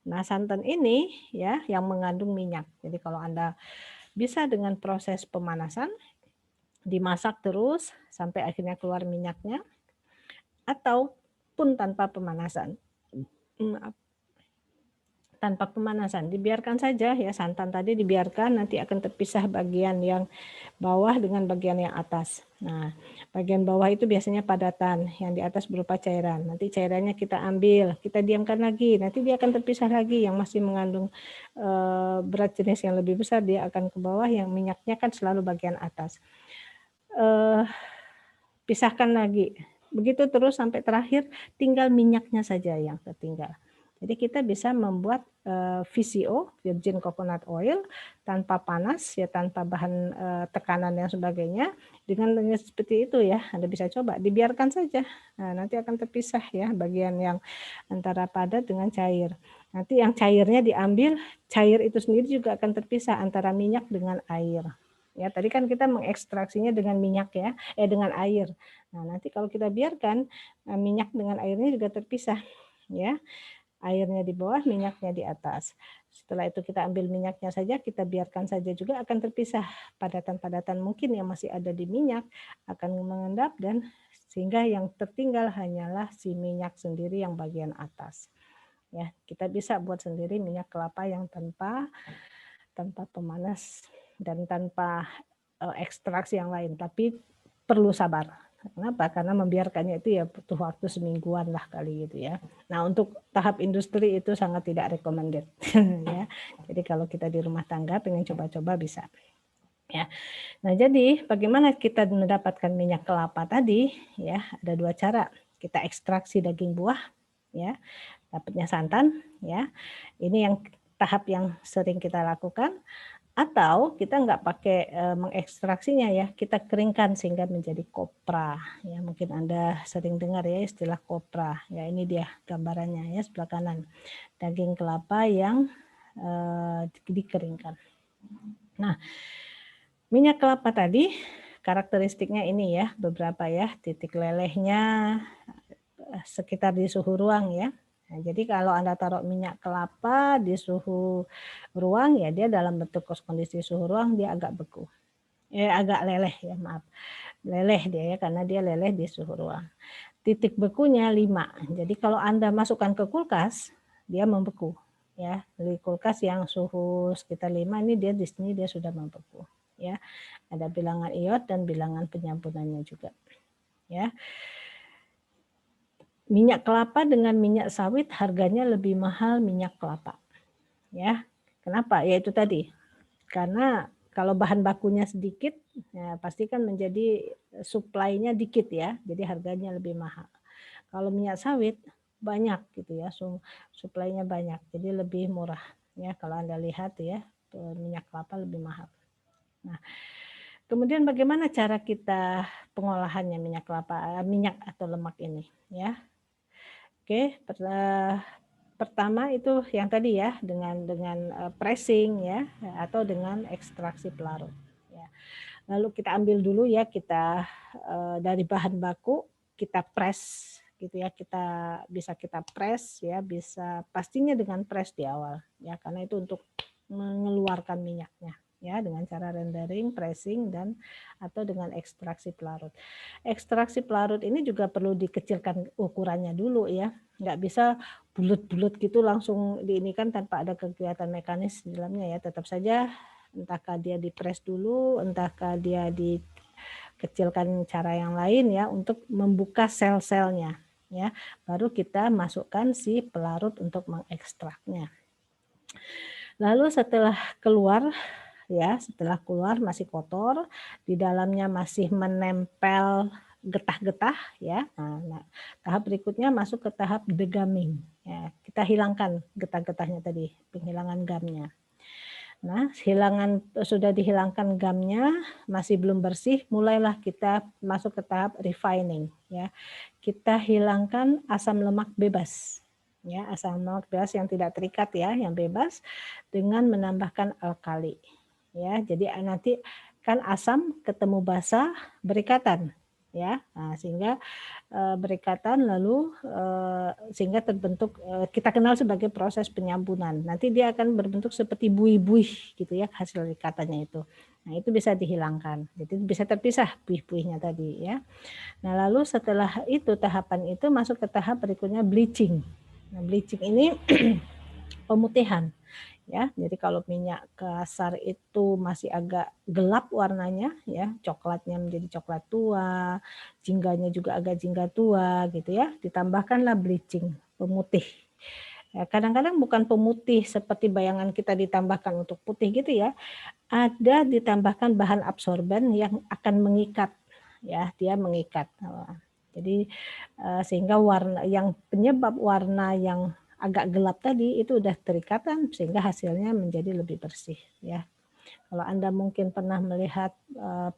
Nah, santan ini ya yang mengandung minyak. Jadi kalau Anda bisa dengan proses pemanasan, dimasak terus sampai akhirnya keluar minyaknya, ataupun tanpa pemanasan. Tanpa pemanasan, dibiarkan saja ya santan tadi dibiarkan, nanti akan terpisah bagian yang bawah dengan bagian yang atas. Nah, bagian bawah itu biasanya padatan, yang di atas berupa cairan. Nanti cairannya kita ambil, kita diamkan lagi, nanti dia akan terpisah lagi. Yang masih mengandung berat jenis yang lebih besar dia akan ke bawah, yang minyaknya kan selalu bagian atas. Pisahkan lagi, begitu terus sampai terakhir tinggal minyaknya saja yang tertinggal. Jadi kita bisa membuat VCO, virgin coconut oil, tanpa panas ya, tanpa bahan tekanan yang sebagainya. Dengan seperti itu ya, Anda bisa coba, dibiarkan saja. Nah, nanti akan terpisah ya bagian yang antara padat dengan cair. Nanti yang cairnya diambil, cair itu sendiri juga akan terpisah antara minyak dengan air. Ya, tadi kan kita mengekstraksinya dengan minyak ya, dengan air. Nah, nanti kalau kita biarkan minyak dengan airnya juga terpisah ya. Airnya di bawah, minyaknya di atas. Setelah itu kita ambil minyaknya saja, kita biarkan saja juga akan terpisah. Padatan-padatan mungkin yang masih ada di minyak akan mengendap dan sehingga yang tertinggal hanyalah si minyak sendiri yang bagian atas. Ya, kita bisa buat sendiri minyak kelapa yang tanpa pemanas dan tanpa ekstraksi yang lain, tapi perlu sabar. Kenapa? Karena membiarkannya itu ya butuh waktu semingguan lah kali gitu ya. Nah, untuk tahap industri itu sangat tidak recommended ya. Jadi kalau kita di rumah tangga pengen coba-coba bisa. Ya. Nah, jadi bagaimana kita mendapatkan minyak kelapa tadi ya? Ada 2 cara. Kita ekstraksi daging buah ya. Dapatnya santan ya. Ini yang tahap yang sering kita lakukan. Atau kita nggak pakai mengekstraksinya ya, kita keringkan sehingga menjadi kopra. Ya, mungkin Anda sering dengar ya istilah kopra. Ya, ini dia gambarannya ya sebelah kanan. Daging kelapa yang dikeringkan. Nah, minyak kelapa tadi karakteristiknya ini ya, beberapa ya, titik lelehnya sekitar di suhu ruang ya. Nah, jadi kalau Anda taruh minyak kelapa di suhu ruang ya dia dalam bentuk kondisi suhu ruang dia agak beku. Agak leleh ya, maaf. Leleh dia ya karena dia leleh di suhu ruang. Titik bekunya 5. Jadi kalau Anda masukkan ke kulkas, dia membeku. Ya, di kulkas yang suhu sekitar 5 ini dia di sini dia sudah membeku. Ya, ada bilangan iod dan bilangan penyampunannya juga. Ya. Minyak kelapa dengan minyak sawit harganya lebih mahal minyak kelapa. Ya, kenapa? Ya itu tadi. Karena kalau bahan bakunya sedikit, ya pasti kan menjadi supply-nya dikit ya. Jadi harganya lebih mahal. Kalau minyak sawit banyak gitu ya, supply-nya banyak. Jadi lebih murah ya kalau Anda lihat ya, minyak kelapa lebih mahal. Nah, kemudian bagaimana cara kita pengolahannya minyak kelapa, minyak atau lemak ini ya? Oke, pertama itu yang tadi ya, dengan pressing ya, atau dengan ekstraksi pelarut. Ya. Lalu kita ambil dulu ya, kita dari bahan baku kita press gitu ya, kita press ya, bisa pastinya dengan press di awal ya, karena itu untuk mengeluarkan minyaknya ya, dengan cara rendering, pressing, dan atau dengan ekstraksi pelarut. Ekstraksi pelarut ini juga perlu dikecilkan ukurannya dulu ya, nggak bisa bulut-bulut gitu langsung diinikan tanpa ada kegiatan mekanis di dalamnya ya, tetap saja entahkah dia dipres dulu, entahkah dia dikecilkan cara yang lain ya, untuk membuka sel-selnya ya, baru kita masukkan si pelarut untuk mengekstraknya. Lalu setelah keluar ya, setelah keluar masih kotor, di dalamnya masih menempel getah-getah ya. Nah, tahap berikutnya masuk ke tahap degumming ya. Kita hilangkan getah-getahnya tadi, penghilangan gamnya. Nah, sudah dihilangkan gamnya, masih belum bersih, mulailah kita masuk ke tahap refining ya. Kita hilangkan asam lemak bebas. Ya, asam lemak bebas yang tidak terikat ya, yang bebas, dengan menambahkan alkali. Ya, jadi nanti kan asam ketemu basa berikatan ya. Nah, sehingga berikatan lalu sehingga terbentuk, kita kenal sebagai proses penyambunan. Nanti dia akan berbentuk seperti buih-buih gitu ya, hasil ikatannya itu. Nah, itu bisa dihilangkan. Jadi bisa terpisah buih-buihnya tadi ya. Nah, lalu setelah itu tahapan itu masuk ke tahap berikutnya bleaching. Nah, bleaching ini pemutihan ya. Jadi kalau minyak kasar itu masih agak gelap warnanya ya, coklatnya menjadi coklat tua, jingganya juga agak jingga tua gitu ya, ditambahkanlah bleaching, pemutih. Ya, kadang-kadang bukan pemutih seperti bayangan kita ditambahkan untuk putih gitu ya. Ada ditambahkan bahan absorben yang akan mengikat ya, dia mengikat. Jadi sehingga warna yang penyebab warna yang agak gelap tadi itu udah terikatan sehingga hasilnya menjadi lebih bersih ya. Kalau Anda mungkin pernah melihat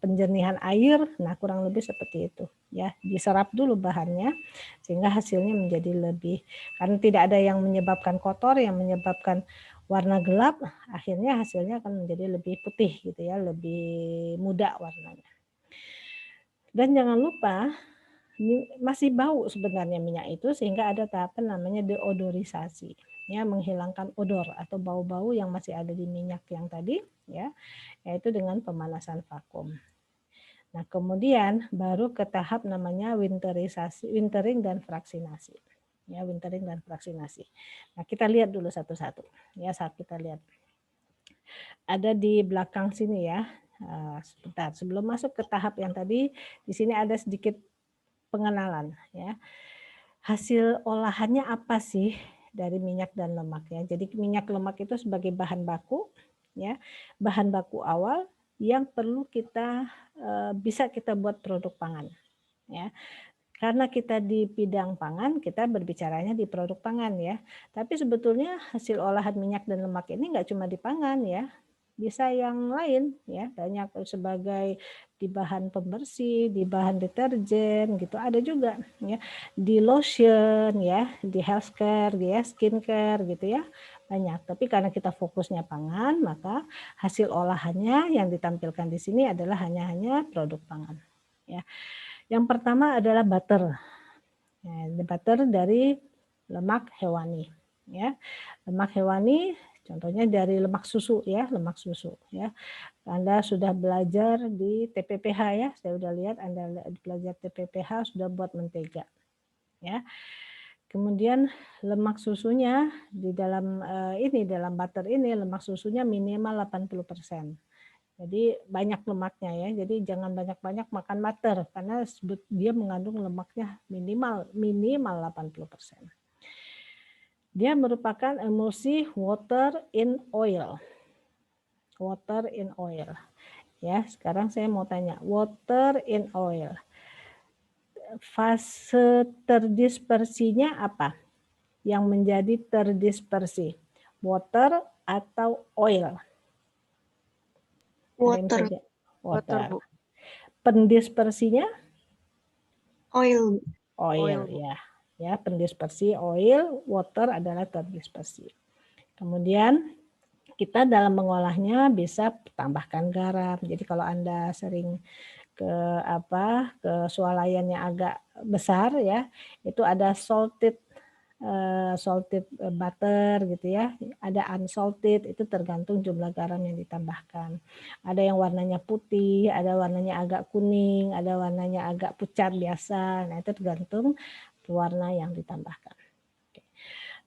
penjernihan air, nah kurang lebih seperti itu ya. Diserap dulu bahannya sehingga hasilnya menjadi lebih, karena tidak ada yang menyebabkan kotor, yang menyebabkan warna gelap, akhirnya hasilnya akan menjadi lebih putih gitu ya, lebih muda warnanya. Dan jangan lupa masih bau sebenarnya minyak itu, sehingga ada tahapan namanya deodorisasi ya, menghilangkan odor atau bau-bau yang masih ada di minyak yang tadi ya, yaitu dengan pemanasan vakum. Nah, kemudian baru ke tahap namanya wintering dan fraksinasi ya, wintering dan fraksinasi. Nah, kita lihat dulu satu-satu ya, saat kita lihat ada di belakang sini ya. Sebentar, sebelum masuk ke tahap yang tadi, di sini ada sedikit pengenalan ya. Hasil olahannya apa sih dari minyak dan lemak ya. Jadi minyak lemak itu sebagai bahan baku ya, bahan baku awal yang perlu kita bisa kita buat produk pangan ya. Karena kita di bidang pangan, kita berbicaranya di produk pangan ya. Tapi sebetulnya hasil olahan minyak dan lemak ini nggak cuma di pangan ya, bisa yang lain ya, banyak sebagai di bahan pembersih, di bahan deterjen gitu ada juga ya, di lotion ya, di healthcare ya, skincare gitu ya, banyak. Tapi karena kita fokusnya pangan, maka hasil olahannya yang ditampilkan di sini adalah hanya produk pangan ya. Yang pertama adalah butter. Ya, butter dari lemak hewani ya. Lemak hewani contohnya dari lemak susu ya, lemak susu ya. Anda sudah belajar di TPPH ya, saya sudah lihat Anda belajar TPPH sudah buat mentega ya. Kemudian lemak susunya di dalam dalam butter ini lemak susunya minimal 80%. Jadi banyak lemaknya ya. Jadi jangan banyak-banyak makan butter karena dia mengandung lemaknya minimal 80%. Dia merupakan emulsi water in oil. Water in oil. Ya, sekarang saya mau tanya, water in oil. Fase terdispersinya apa? Yang menjadi terdispersi? Water atau oil? Water. Water, Bu. Pendispersinya? Oil. Oil Bu. ya. Ya, pendispersi oil, water adalah terdispersi. Kemudian kita dalam mengolahnya bisa tambahkan garam. Jadi kalau Anda sering ke swalayan yang agak besar ya, itu ada salted butter gitu ya, ada unsalted, itu tergantung jumlah garam yang ditambahkan. Ada yang warnanya putih, ada warnanya agak kuning, ada warnanya agak pucat biasa. Nah, itu tergantung warna yang ditambahkan.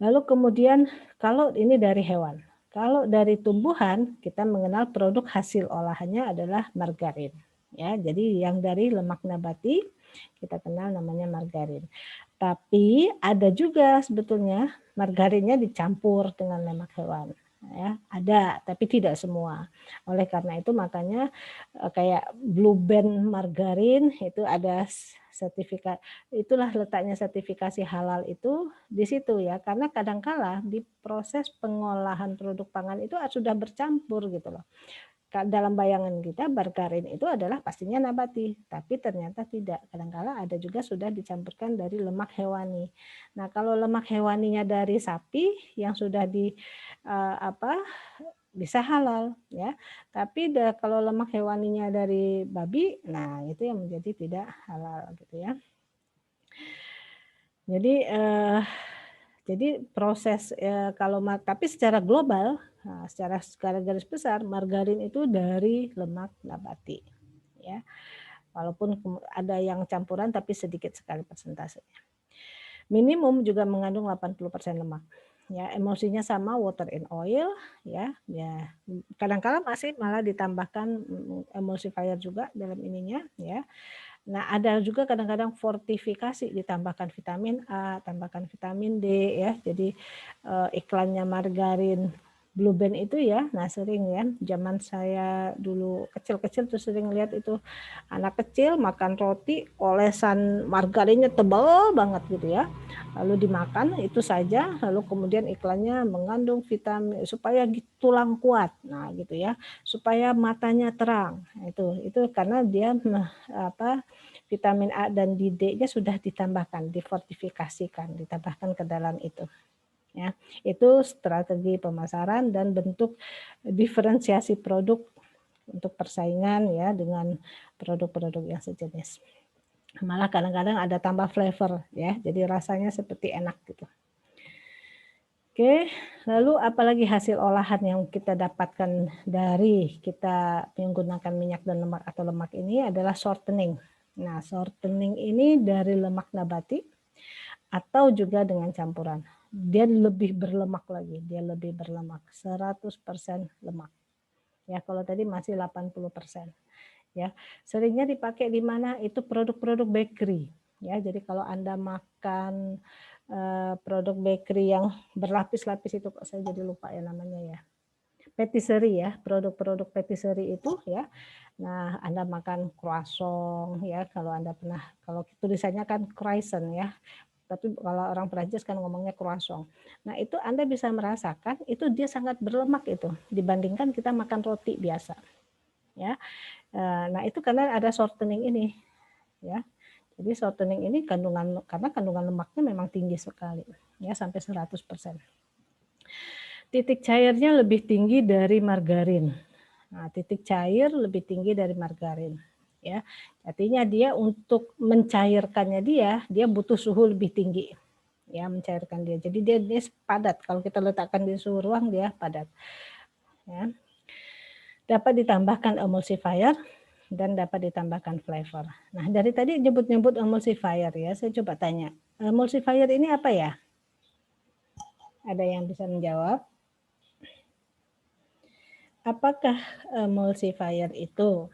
Lalu kemudian kalau ini dari hewan. Kalau dari tumbuhan, kita mengenal produk hasil olahannya adalah margarin. Ya, jadi yang dari lemak nabati kita kenal namanya margarin. Tapi ada juga sebetulnya margarinnya dicampur dengan lemak hewan. Ya, ada, tapi tidak semua. Oleh karena itu makanya kayak Blue Band margarin itu ada sertifikat. Itulah letaknya sertifikasi halal itu di situ ya. Karena kadangkala di proses pengolahan produk pangan itu sudah bercampur gitu loh. Dalam bayangan kita margarin itu adalah pastinya nabati, tapi ternyata tidak. Kadangkala ada juga sudah dicampurkan dari lemak hewani. Nah, kalau lemak hewaninya dari sapi yang sudah bisa halal ya. Tapi kalau lemak hewaninya dari babi, nah itu yang menjadi tidak halal gitu ya. Jadi proses tapi secara global, secara garis besar margarin itu dari lemak nabati, ya. Walaupun ada yang campuran tapi sedikit sekali persentasenya. Minimum juga mengandung 80% lemak. Ya, emulsinya sama water and oil, ya. Kadang-kala masih malah ditambahkan emulsifier juga dalam ininya, ya. Nah, ada juga kadang-kadang fortifikasi, ditambahkan vitamin A, tambahkan vitamin D ya. Jadi iklannya margarin Blue Band itu ya, nah sering ya, zaman saya dulu kecil-kecil tuh sering lihat itu anak kecil makan roti, olesan margarinnya tebal banget gitu ya. Lalu dimakan itu saja, lalu kemudian iklannya mengandung vitamin supaya tulang kuat, nah gitu ya, supaya matanya terang. Nah, itu karena dia vitamin A dan D-nya sudah ditambahkan, difortifikasikan, ditambahkan ke dalam itu. Ya, itu strategi pemasaran dan bentuk diferensiasi produk untuk persaingan ya dengan produk-produk yang sejenis. Malah kadang-kadang ada tambah flavor ya, jadi rasanya seperti enak gitu. Oke, lalu apalagi hasil olahan yang kita dapatkan dari kita menggunakan minyak dan lemak atau lemak ini adalah shortening. Nah, shortening ini dari lemak nabati atau juga dengan campuran. Dia lebih berlemak lagi, dia lebih berlemak, 100% lemak. Ya, kalau tadi masih 80%. Ya, seringnya dipakai di mana? Itu produk-produk bakery. Ya, jadi kalau Anda makan produk bakery yang berlapis-lapis itu, kok saya jadi lupa ya namanya ya. Patisserie ya, produk-produk patisserie itu ya. Nah, Anda makan croissant ya, kalau Anda pernah, kalau tulisannya kan croissant ya. Tapi kalau orang Perancis kan ngomongnya croissant. Nah, itu Anda bisa merasakan itu dia sangat berlemak itu dibandingkan kita makan roti biasa. Ya. Nah, itu karena ada shortening ini ya. Jadi shortening ini karena kandungan lemaknya memang tinggi sekali ya, sampai 100%. Titik cairnya lebih tinggi dari margarin. Nah, titik cair lebih tinggi dari margarin. Ya, artinya dia untuk mencairkannya dia butuh suhu lebih tinggi. Ya, mencairkan dia. Jadi dia padat. Kalau kita letakkan di suhu ruang dia padat. Ya. Dapat ditambahkan emulsifier dan dapat ditambahkan flavor. Nah, dari tadi nyebut-nyebut emulsifier ya, saya coba tanya. Emulsifier ini apa ya? Ada yang bisa menjawab? Apakah emulsifier itu?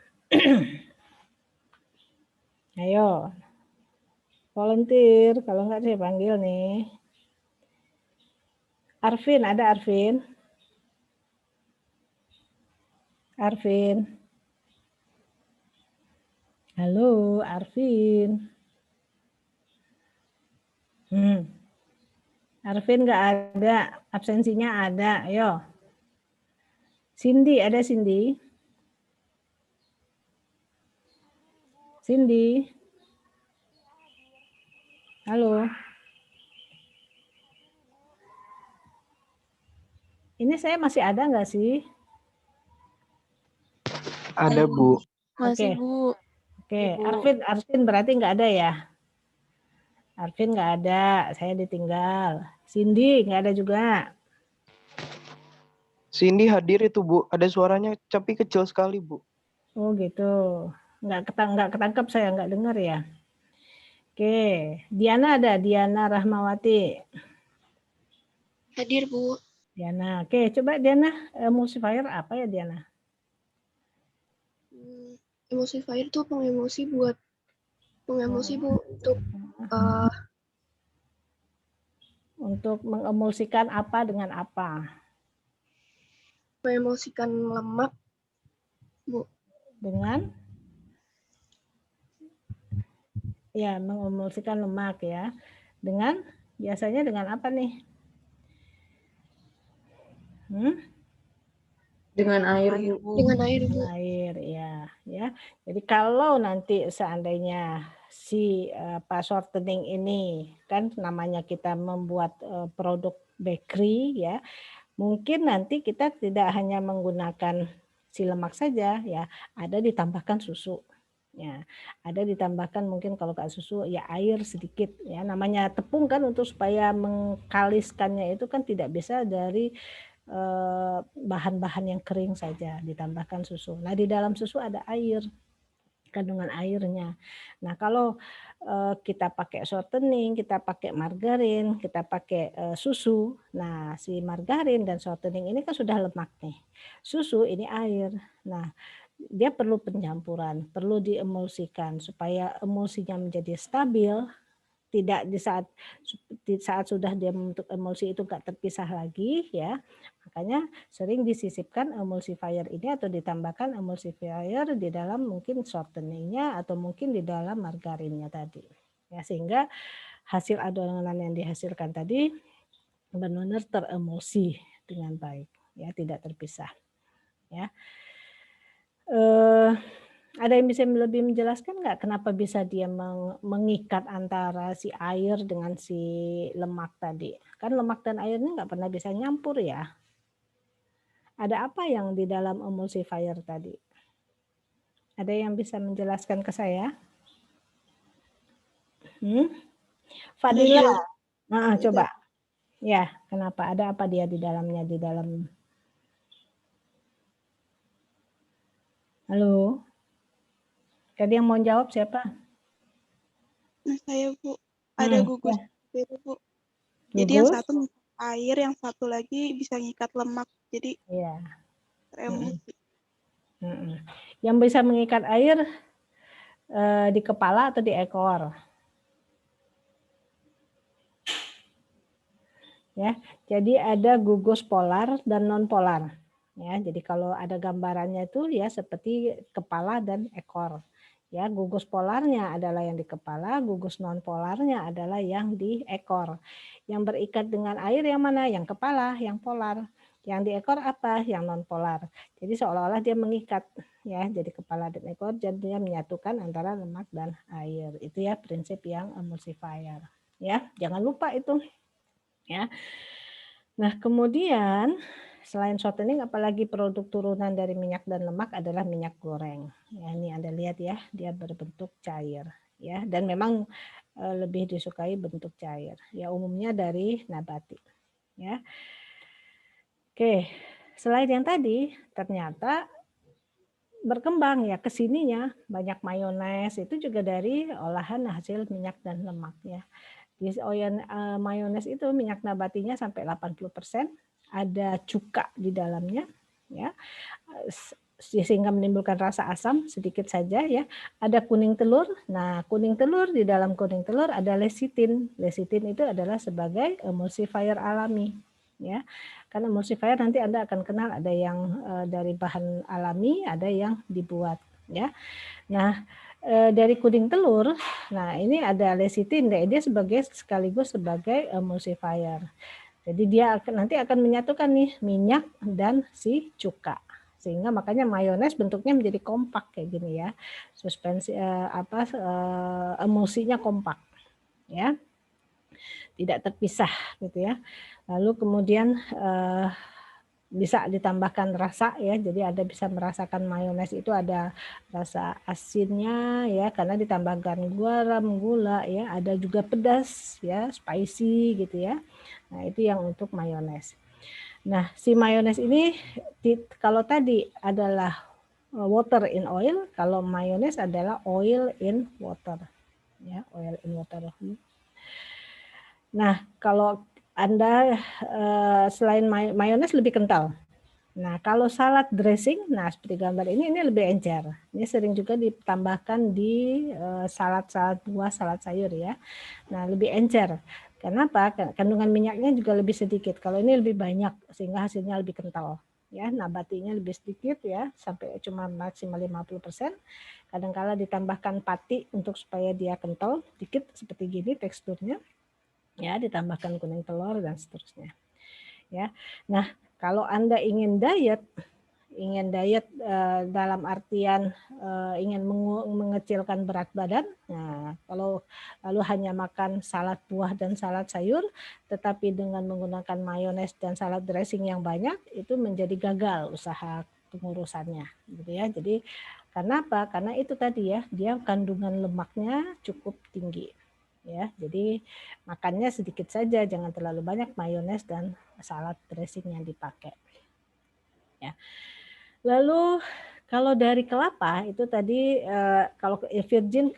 Ayo, volunteer. Kalau enggak saya panggil nih. Arvin, ada Arvin? Arvin. Halo, Arvin. Arvin nggak ada, absensinya ada. Ayo. Cindy, ada Cindy? Cindy? Halo? Ini saya masih ada nggak sih? Ada, Bu. Oke. Masih, Bu. Oke, Ibu. Arvin berarti nggak ada ya? Arvin nggak ada, saya ditinggal. Cindy nggak ada juga. Cindy hadir itu, Bu. Ada suaranya tapi kecil sekali, Bu. Oh gitu, nggak ketangkap saya, nggak dengar ya. Oke, Diana ada, Diana Rahmawati. Hadir, Bu. Diana, oke coba Diana, emulsifier apa ya Diana? Emulsifier itu pengemosi buat pengemosi, Bu, Untuk mengemulsikan apa dengan apa? mengemulsikan lemak, Bu. Dengan? Ya, mengemulsikan lemak ya. Dengan, biasanya dengan apa nih? Dengan air, Air, Bu. Bu. Dengan air, Bu. Dengan air, ya. Jadi kalau nanti seandainya si shortening ini kan namanya kita membuat produk bakery ya, mungkin nanti kita tidak hanya menggunakan si lemak saja ya, ada ditambahkan susu. Ya, ada ditambahkan mungkin kalau nggak susu ya air sedikit ya, namanya tepung kan untuk supaya mengkaliskannya itu kan tidak bisa dari bahan-bahan yang kering saja, ditambahkan susu. Nah, di dalam susu ada air, kandungan airnya. Nah, kalau kita pakai shortening, kita pakai margarin, kita pakai susu. Nah, si margarin dan shortening ini kan sudah lemak nih. Susu ini air. Nah, dia perlu pencampuran, perlu diemulsikan supaya emulsinya menjadi stabil. Tidak di saat sudah dia membentuk emulsi itu nggak terpisah lagi ya, makanya sering disisipkan emulsifier ini atau ditambahkan emulsifier di dalam mungkin shorteningnya atau mungkin di dalam margarinnya tadi ya, sehingga hasil adonan yang dihasilkan tadi benar-benar teremulsi dengan baik ya, tidak terpisah ya. Ada yang bisa lebih menjelaskan nggak kenapa bisa dia mengikat antara si air dengan si lemak tadi? Kan lemak dan airnya nggak pernah bisa nyampur ya. Ada apa yang di dalam emulsifier tadi? Ada yang bisa menjelaskan ke saya? Fadila, coba. Ya, kenapa? Ada apa dia di dalamnya? Di dalam. Halo? Tadi yang mau jawab siapa? Nah, saya, Bu. Ada gugus itu, Bu. Jadi yang satu air, yang satu lagi bisa ngikat lemak. Jadi teremulsi. Yang bisa mengikat air di kepala atau di ekor? Ya, jadi ada gugus polar dan non polar. Ya, jadi kalau ada gambarannya itu ya seperti kepala dan ekor. Ya, gugus polarnya adalah yang di kepala, gugus non polarnya adalah yang di ekor. Yang berikat dengan air yang mana? Yang kepala, yang polar. Yang di ekor apa? Yang non polar. Jadi seolah-olah dia mengikat ya, jadi kepala dan ekor, jadi dia menyatukan antara lemak dan air. Itu ya prinsip yang emulsifier. Ya, jangan lupa itu. Ya. Nah, kemudian selain shortening, apalagi produk turunan dari minyak dan lemak adalah minyak goreng. Ya, ini Anda lihat ya, dia berbentuk cair. Ya, dan memang lebih disukai bentuk cair. Ya, umumnya dari nabati. Ya, oke. Selain yang tadi, ternyata berkembang ya kesininya banyak mayones itu juga dari olahan hasil minyak dan lemak ya. Di mayones itu minyak nabatinya sampai 80%. Ada cuka di dalamnya ya, sehingga menimbulkan rasa asam sedikit saja ya. Ada kuning telur. Nah, kuning telur, di dalam kuning telur ada lecitin. Lecitin itu adalah sebagai emulsifier alami ya. Karena emulsifier nanti Anda akan kenal ada yang dari bahan alami, ada yang dibuat ya. Nah, dari kuning telur, nah ini ada lecitin, dia sekaligus sebagai emulsifier. Jadi dia nanti akan menyatukan nih minyak dan si cuka, sehingga makanya mayones bentuknya menjadi kompak kayak gini ya, suspensi emulsinya kompak, ya, tidak terpisah gitu ya. Lalu kemudian bisa ditambahkan rasa ya, jadi Anda bisa merasakan mayones itu ada rasa asinnya ya karena ditambahkan garam, gula ya, ada juga pedas ya, spicy gitu ya. Nah, itu yang untuk mayones. Nah, si mayones ini kalau tadi adalah water in oil, kalau mayones adalah oil in water. Ya, oil in water. Nah, kalau Anda selain mayones lebih kental. Nah, kalau salad dressing, nah seperti gambar ini lebih encer. Ini sering juga ditambahkan di salad-salad buah, salad sayur ya. Nah, lebih encer. Kenapa? Kandungan minyaknya juga lebih sedikit. Kalau ini lebih banyak sehingga hasilnya lebih kental. Ya, nabatinya lebih sedikit ya, sampai cuma maksimal 50%. Kadang-kala ditambahkan pati untuk supaya dia kental, dikit seperti gini teksturnya. Ya, ditambahkan kuning telur dan seterusnya. Ya. Nah, kalau Anda ingin diet dalam artian ingin mengecilkan berat badan. Nah, kalau lalu hanya makan salad buah dan salad sayur, tetapi dengan menggunakan mayones dan salad dressing yang banyak, itu menjadi gagal usaha pengurusannya, gitu ya. Jadi karena apa? Karena itu tadi ya, dia kandungan lemaknya cukup tinggi. Ya, jadi makannya sedikit saja, jangan terlalu banyak mayones dan salad dressing yang dipakai. Ya. Lalu kalau dari kelapa itu tadi kalau virgin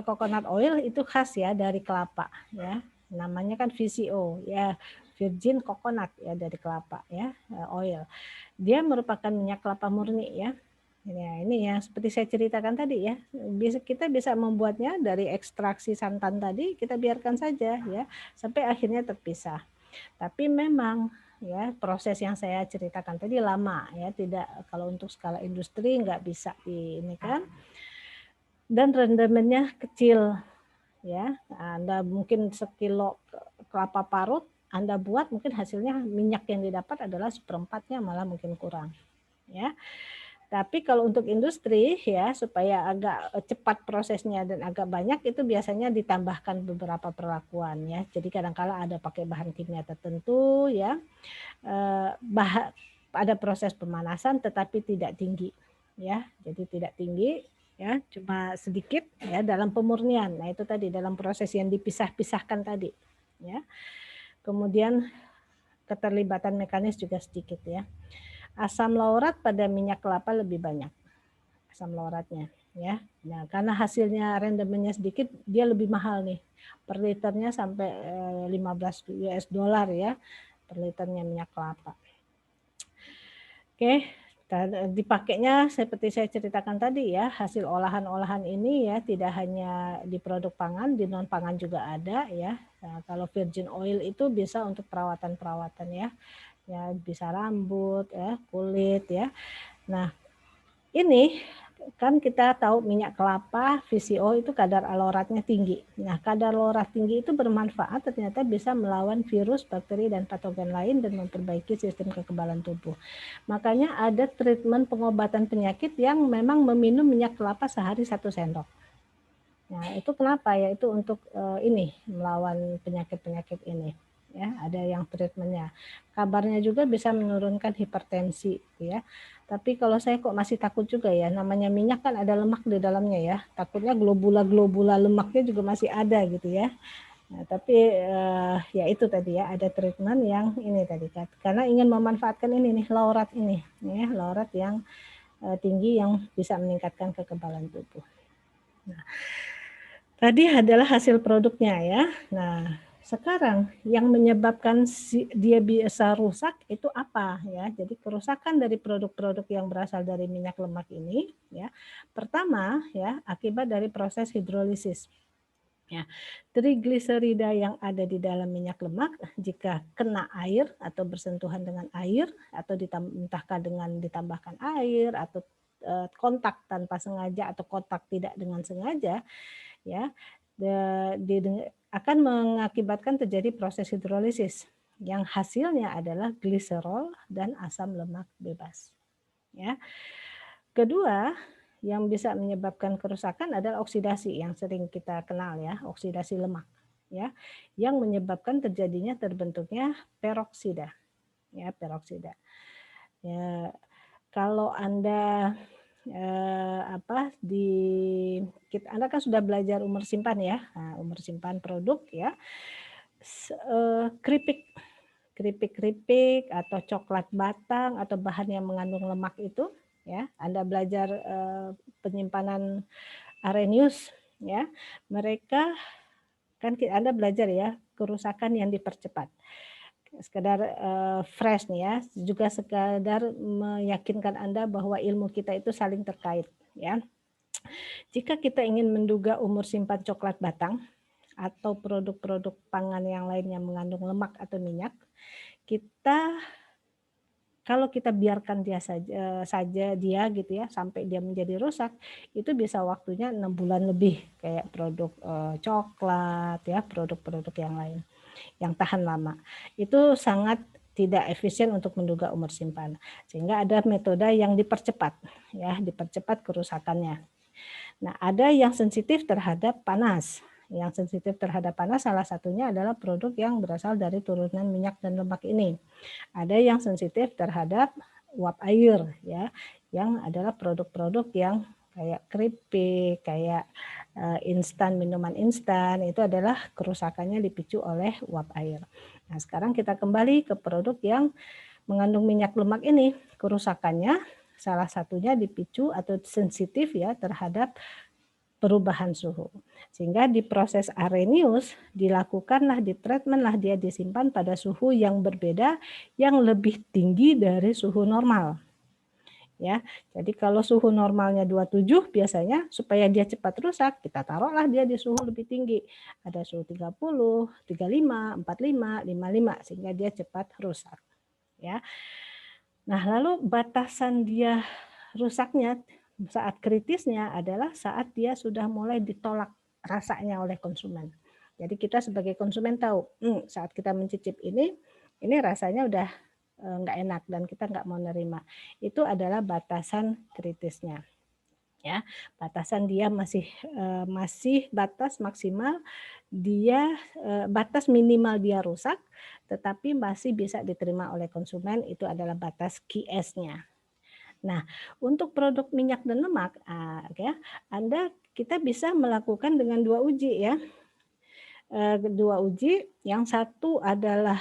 coconut oil itu khas ya dari kelapa ya. Namanya kan VCO ya, virgin coconut ya dari kelapa ya, oil. Dia merupakan minyak kelapa murni ya. Ya, ini ya seperti saya ceritakan tadi ya, kita bisa membuatnya dari ekstraksi santan tadi, kita biarkan saja ya sampai akhirnya terpisah. Tapi memang ya proses yang saya ceritakan tadi lama ya, tidak kalau untuk skala industri nggak bisa ini kan, dan rendemennya kecil ya. Anda mungkin sekilo kelapa parut Anda buat mungkin hasilnya minyak yang didapat adalah seperempatnya malah mungkin kurang ya. Tapi kalau untuk industri ya supaya agak cepat prosesnya dan agak banyak itu biasanya ditambahkan beberapa perlakuan ya. Jadi kadang-kala ada pakai bahan kimia tertentu ya. Ada proses pemanasan tetapi tidak tinggi ya. Jadi tidak tinggi ya, cuma sedikit ya dalam pemurnian. Nah, itu tadi dalam proses yang dipisah-pisahkan tadi ya. Kemudian keterlibatan mekanis juga sedikit ya. Asam laurat pada minyak kelapa lebih banyak asam lauratnya ya. Nah, karena hasilnya rendemennya sedikit, dia lebih mahal nih. Per liternya sampai 15 US dollar ya per liternya minyak kelapa. Oke, dipakainya seperti saya ceritakan tadi ya, hasil olahan-olahan ini ya tidak hanya di produk pangan, di non pangan juga ada ya. Nah, kalau virgin oil itu bisa untuk perawatan-perawatan ya. Ya bisa rambut ya, kulit ya. Nah, ini kan kita tahu minyak kelapa VCO itu kadar lauratnya tinggi. Nah, kadar laurat tinggi itu bermanfaat ternyata bisa melawan virus, bakteri dan patogen lain dan memperbaiki sistem kekebalan tubuh. Makanya ada treatment pengobatan penyakit yang memang meminum minyak kelapa sehari 1 sendok. Nah, itu kenapa ya? Itu untuk ini melawan penyakit-penyakit ini. Ya, ada yang treatmentnya. Kabarnya juga bisa menurunkan hipertensi ya. Tapi kalau saya kok masih takut juga ya, namanya minyak kan ada lemak di dalamnya ya. Takutnya globula lemaknya juga masih ada gitu ya. Nah, tapi ya itu tadi ya, ada treatment yang ini tadi karena ingin memanfaatkan ini nih laurat ini ya, laurat yang tinggi yang bisa meningkatkan kekebalan tubuh. Nah, tadi adalah hasil produknya ya. Nah, sekarang yang menyebabkan dia bisa rusak itu apa ya? Jadi kerusakan dari produk-produk yang berasal dari minyak lemak ini ya. Pertama ya, akibat dari proses hidrolisis. Ya, trigliserida yang ada di dalam minyak lemak jika kena air atau bersentuhan dengan air atau entahkah dengan ditambahkan air atau kontak tanpa sengaja atau kontak tidak dengan sengaja ya akan mengakibatkan terjadi proses hidrolisis yang hasilnya adalah gliserol dan asam lemak bebas ya. Kedua yang bisa menyebabkan kerusakan adalah oksidasi yang sering kita kenal ya, oksidasi lemak ya, yang menyebabkan terjadinya terbentuknya peroksida ya, peroksida. Ya, kalau Anda Anda kan sudah belajar umur simpan ya. Nah, umur simpan produk ya. Keripik atau coklat batang atau bahan yang mengandung lemak itu ya. Anda belajar penyimpanan Arrhenius ya. Mereka kan Anda belajar ya kerusakan yang dipercepat. Sekedar fresh nih ya, juga sekadar meyakinkan Anda bahwa ilmu kita itu saling terkait ya. Jika kita ingin menduga umur simpan coklat batang atau produk-produk pangan yang lain yang mengandung lemak atau minyak, kalau kita biarkan dia saja dia gitu ya sampai dia menjadi rusak, itu bisa waktunya 6 bulan lebih kayak produk coklat ya, produk-produk yang lain yang tahan lama. Itu sangat tidak efisien untuk menduga umur simpan. Sehingga ada metode yang dipercepat ya, dipercepat kerusakannya. Nah, ada yang sensitif terhadap panas. Yang sensitif terhadap panas salah satunya adalah produk yang berasal dari turunan minyak dan lemak ini. Ada yang sensitif terhadap uap air ya, yang adalah produk-produk yang kayak keripik, kayak minuman instan, itu adalah kerusakannya dipicu oleh uap air. Nah, sekarang kita kembali ke produk yang mengandung minyak lemak ini. Kerusakannya salah satunya dipicu atau sensitif ya terhadap perubahan suhu. Sehingga di proses Arrhenius dilakukanlah, ditreatmentlah dia disimpan pada suhu yang berbeda, yang lebih tinggi dari suhu normal. Ya, jadi kalau suhu normalnya 27 biasanya supaya dia cepat rusak, kita taruhlah dia di suhu lebih tinggi. Ada suhu 30, 35, 45, 55 sehingga dia cepat rusak. Ya. Nah, lalu batasan dia rusaknya saat kritisnya adalah saat dia sudah mulai ditolak rasanya oleh konsumen. Jadi kita sebagai konsumen tahu, saat kita mencicip ini rasanya udah nggak enak dan kita nggak mau nerima. Itu adalah batasan kritisnya. Ya, batasan dia masih batas maksimal dia batas minimal dia rusak, tetapi masih bisa diterima oleh konsumen, itu adalah batas QS-nya. Nah, untuk produk minyak dan lemak, ya, kita bisa melakukan dengan 2 uji ya. 2 uji, yang satu adalah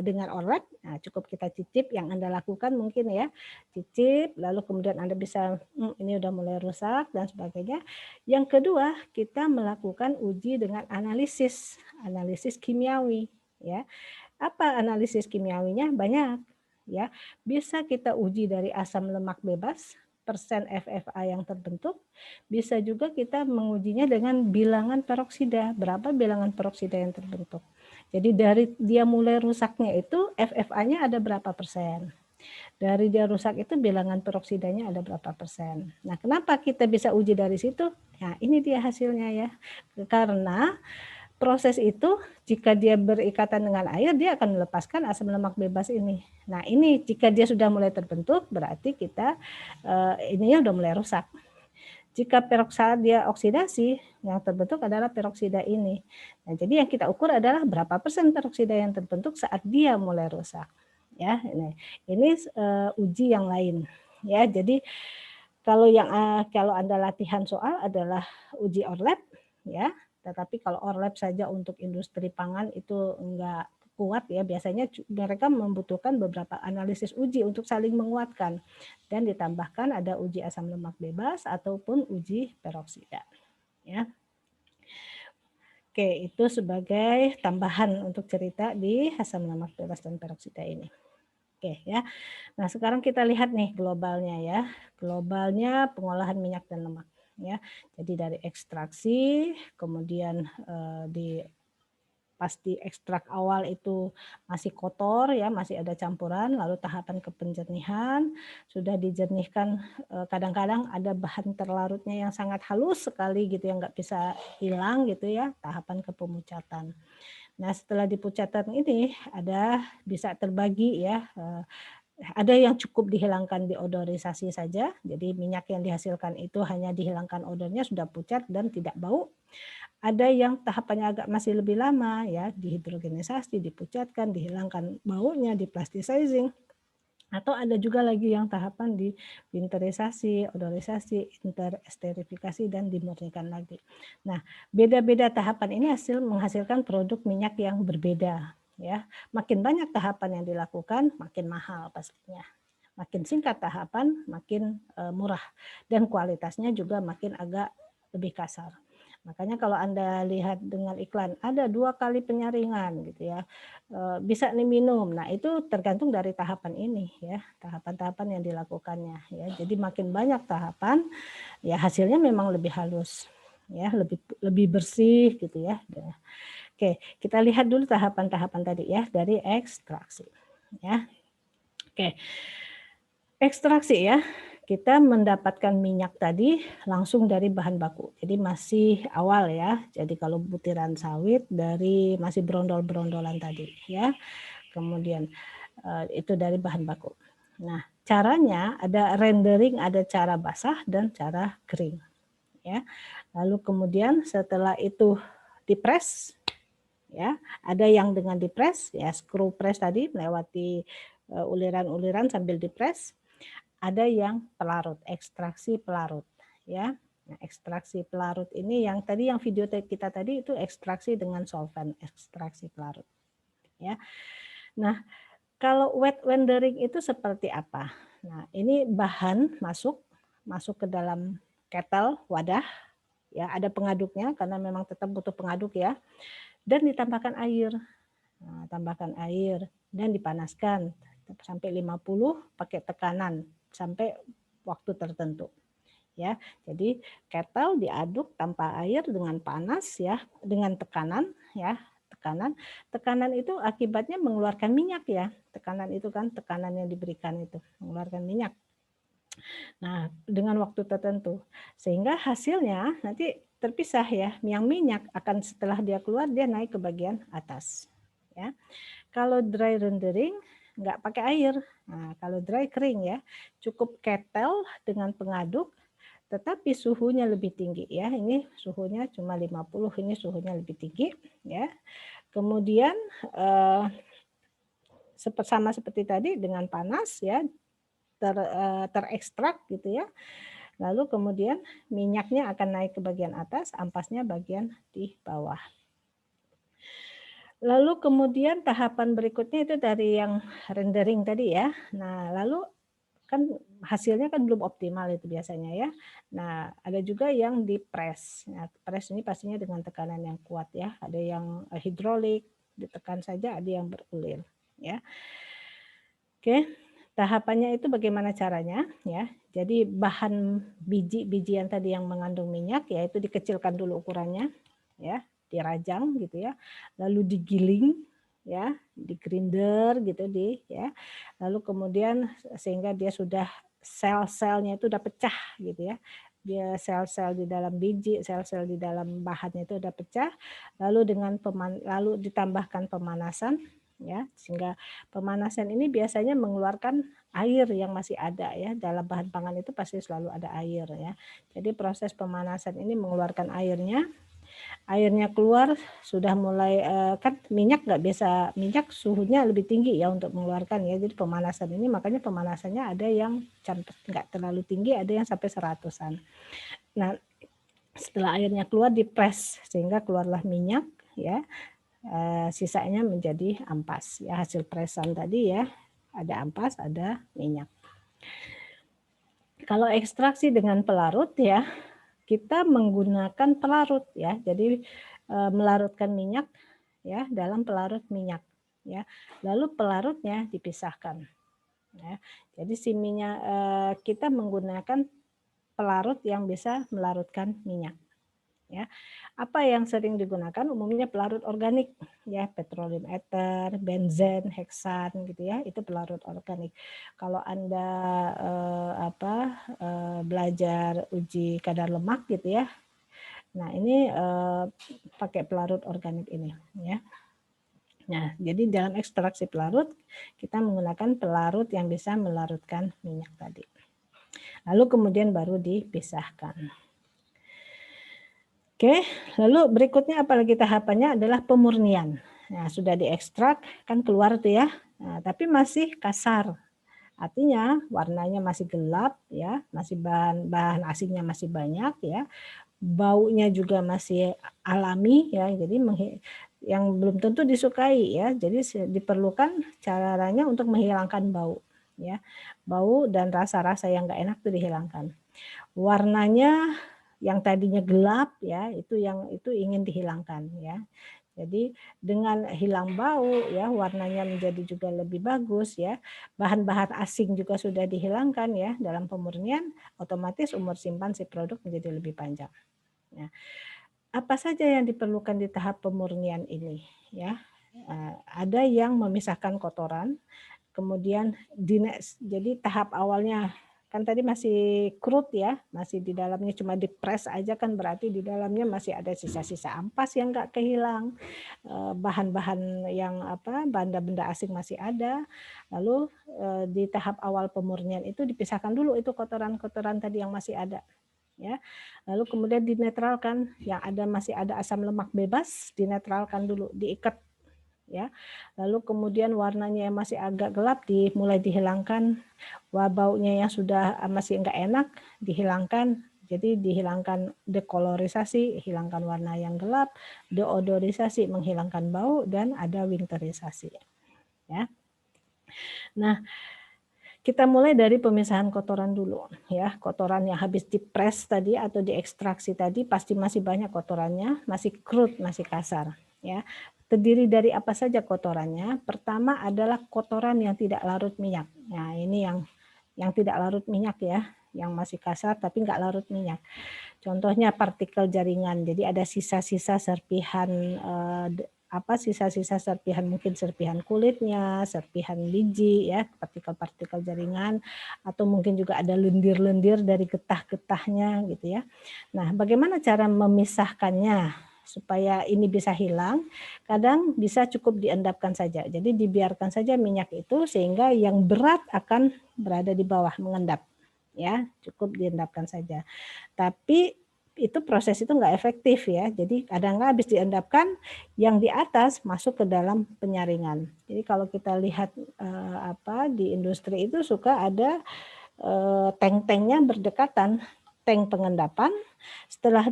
dengan ORLAB. Nah, cukup kita cicip yang Anda lakukan mungkin ya, cicip, lalu kemudian Anda bisa ini udah mulai rusak dan sebagainya. Yang kedua, kita melakukan uji dengan analisis kimiawi ya. Apa analisis kimiawinya? Banyak ya. Bisa kita uji dari asam lemak bebas, persen FFA yang terbentuk, bisa juga kita mengujinya dengan bilangan peroksida, berapa bilangan peroksida yang terbentuk. Jadi dari dia mulai rusaknya itu FFA-nya ada berapa persen. Dari dia rusak itu bilangan peroksidanya ada berapa persen. Nah, kenapa kita bisa uji dari situ? Nah, ini dia hasilnya ya. Karena proses itu jika dia berikatan dengan air, dia akan melepaskan asam lemak bebas ini. Nah, ini jika dia sudah mulai terbentuk, berarti kita ininya udah mulai rusak. Jika peroksida dia oksidasi, yang terbentuk adalah peroksida ini. Nah, jadi yang kita ukur adalah berapa persen peroksida yang terbentuk saat dia mulai rusak. Ya, ini uji yang lain. Ya, jadi kalau Anda latihan soal adalah uji ORLAB, ya. Tetapi kalau ORLAB saja untuk industri pangan itu enggak kuat ya, biasanya mereka membutuhkan beberapa analisis uji untuk saling menguatkan dan ditambahkan ada uji asam lemak bebas ataupun uji peroksida ya. Oke, itu sebagai tambahan untuk cerita di asam lemak bebas dan peroksida ini. Oke ya. Nah, sekarang kita lihat nih globalnya ya. Globalnya pengolahan minyak dan lemak ya. Jadi dari ekstraksi, kemudian pas di ekstrak awal itu masih kotor ya, masih ada campuran, lalu tahapan kepenjernihan, sudah dijernihkan kadang-kadang ada bahan terlarutnya yang sangat halus sekali gitu yang nggak bisa hilang gitu ya, tahapan kepemucatan. Nah, setelah dipucatan ini bisa terbagi ya, ada yang cukup dihilangkan diodorisasi saja, jadi minyak yang dihasilkan itu hanya dihilangkan odornya, sudah pucat dan tidak bau. Ada yang tahapannya agak masih lebih lama ya, dihidrogenisasi, dipucatkan, dihilangkan baunya, diplasticizing. Atau ada juga lagi yang tahapan di winterisasi, odorisasi, interesterifikasi, dan dimurnikan lagi. Nah, beda-beda tahapan ini menghasilkan produk minyak yang berbeda. Ya, makin banyak tahapan yang dilakukan, makin mahal pastinya. Makin singkat tahapan, makin murah, dan kualitasnya juga makin agak lebih kasar. Makanya kalau Anda lihat dengan iklan, ada 2 kali penyaringan gitu ya, bisa nih minum. Nah itu tergantung dari tahapan ini ya, tahapan-tahapan yang dilakukannya ya. Jadi makin banyak tahapan, ya hasilnya memang lebih halus ya, lebih bersih gitu ya. Oke, kita lihat dulu tahapan-tahapan tadi ya dari ekstraksi ya. Oke, ekstraksi ya. Kita mendapatkan minyak tadi langsung dari bahan baku. Jadi masih awal ya. Jadi kalau butiran sawit dari masih berondol-berondolan tadi ya. Kemudian itu dari bahan baku. Nah, caranya ada rendering, ada cara basah dan cara kering ya. Lalu kemudian setelah itu dipres ya. Ada yang dengan dipres ya, screw press tadi melewati uliran-uliran sambil dipres. Ada yang pelarut, ekstraksi pelarut ya. Nah, ekstraksi pelarut ini yang tadi yang video kita tadi itu ekstraksi dengan solvent, ekstraksi pelarut ya. Nah, kalau wet rendering itu seperti apa? Nah, ini bahan masuk ke dalam kettle, wadah ya, ada pengaduknya karena memang tetap butuh pengaduk ya. Dan ditambahkan air. Nah, tambahkan air dan dipanaskan sampai 50 pakai tekanan sampai waktu tertentu ya. Jadi kettle diaduk tanpa air dengan panas ya, dengan tekanan ya. Tekanan itu akibatnya mengeluarkan minyak ya. Tekanan itu kan tekanan yang diberikan itu mengeluarkan minyak. Nah, dengan waktu tertentu sehingga hasilnya nanti terpisah ya. Yang minyak akan setelah dia keluar dia naik ke bagian atas ya. Kalau dry rendering nggak pakai air. Nah, kalau dry kering ya, cukup kettle dengan pengaduk, tetapi suhunya lebih tinggi ya. Ini suhunya cuma 50, ini suhunya lebih tinggi ya. Kemudian sama seperti tadi dengan panas ya, terekstrak gitu ya. Lalu kemudian minyaknya akan naik ke bagian atas, ampasnya bagian di bawah. Lalu kemudian tahapan berikutnya itu dari yang rendering tadi ya. Nah, lalu kan hasilnya kan belum optimal itu biasanya ya. Nah, ada juga yang di press. Nah, press ini pastinya dengan tekanan yang kuat ya. Ada yang hidrolik, ditekan saja, ada yang berulir ya. Oke, tahapannya itu bagaimana caranya ya. Jadi bahan biji-bijian tadi yang mengandung minyak yaitu dikecilkan dulu ukurannya ya, dirajang gitu ya, lalu digiling ya, di grinder gitu ya, lalu kemudian sehingga dia sudah sel-selnya itu udah pecah gitu ya, dia sel-sel di dalam biji, sel-sel di dalam bahannya itu udah pecah, lalu lalu ditambahkan pemanasan ya, sehingga pemanasan ini biasanya mengeluarkan air yang masih ada ya, dalam bahan pangan itu pasti selalu ada air ya. Jadi proses pemanasan ini mengeluarkan airnya keluar sudah mulai kan minyak nggak biasa, minyak suhunya lebih tinggi ya untuk mengeluarkan ya. Jadi pemanasan ini makanya pemanasannya ada yang nggak terlalu tinggi, ada yang sampai 100-an. Nah, setelah airnya keluar dipres sehingga keluarlah minyak ya. Sisanya menjadi ampas ya, hasil presan tadi ya, ada ampas, ada minyak. Kalau ekstraksi dengan pelarut ya, kita menggunakan pelarut ya, jadi melarutkan minyak ya dalam pelarut minyak ya, lalu pelarutnya dipisahkan ya. Jadi si minyak kita menggunakan pelarut yang bisa melarutkan minyak ya. Apa yang sering digunakan umumnya pelarut organik ya, petroleum ether, benzen, heksan gitu ya, itu pelarut organik. Kalau Anda belajar uji kadar lemak gitu ya, nah ini pakai pelarut organik ini ya. Nah, jadi dalam ekstraksi pelarut kita menggunakan pelarut yang bisa melarutkan minyak tadi. Lalu kemudian baru dipisahkan. Oke, lalu berikutnya apalagi tahapannya adalah pemurnian. Nah, sudah diekstrak kan keluar tuh ya. Nah, tapi masih kasar. Artinya warnanya masih gelap ya, masih bahan asingnya masih banyak ya. Baunya juga masih alami ya. Jadi yang belum tentu disukai ya. Jadi diperlukan caranya untuk menghilangkan bau ya. Bau dan rasa-rasa yang enggak enak itu dihilangkan. Warnanya yang tadinya gelap ya, itu ingin dihilangkan ya. Jadi dengan hilang bau ya, warnanya menjadi juga lebih bagus ya. Bahan-bahan asing juga sudah dihilangkan ya dalam pemurnian, otomatis umur simpan si produk menjadi lebih panjang. Nah, apa saja yang diperlukan di tahap pemurnian ini ya? Ada yang memisahkan kotoran, kemudian jadi tahap awalnya kan tadi masih crude ya, masih di dalamnya cuma dipres aja kan berarti di dalamnya masih ada sisa-sisa ampas yang enggak kehilang, bahan-bahan yang benda-benda asing masih ada. Lalu di tahap awal pemurnian itu dipisahkan dulu itu kotoran-kotoran tadi yang masih ada. Ya. Lalu kemudian dinetralkan, yang masih ada asam lemak bebas, dinetralkan dulu, diikat ya. Lalu kemudian warnanya yang masih agak gelap mulai dihilangkan, baunya yang sudah masih enggak enak dihilangkan. Jadi dihilangkan dekolorisasi, hilangkan warna yang gelap, deodorisasi menghilangkan bau, dan ada winterisasi. Ya. Nah, kita mulai dari pemisahan kotoran dulu ya. Kotoran yang habis dipres tadi atau diekstraksi tadi pasti masih banyak kotorannya, masih crude, masih kasar ya. Terdiri dari apa saja kotorannya? Pertama adalah kotoran yang tidak larut minyak. Nah, ini yang tidak larut minyak ya, yang masih kasar tapi nggak larut minyak. Contohnya partikel jaringan. Jadi ada sisa-sisa serpihan sisa-sisa serpihan, mungkin serpihan kulitnya, serpihan biji ya, partikel-partikel jaringan, atau mungkin juga ada lendir-lendir dari getah-getahnya gitu ya. Nah, bagaimana cara memisahkannya supaya ini bisa hilang? Kadang bisa cukup diendapkan saja. Jadi dibiarkan saja minyak itu sehingga yang berat akan berada di bawah mengendap. Ya, cukup diendapkan saja. Tapi itu proses itu enggak efektif ya. Jadi kadang-kadang habis diendapkan yang di atas masuk ke dalam penyaringan. Jadi kalau kita lihat di industri itu suka ada tank-tanknya berdekatan, tank pengendapan, setelah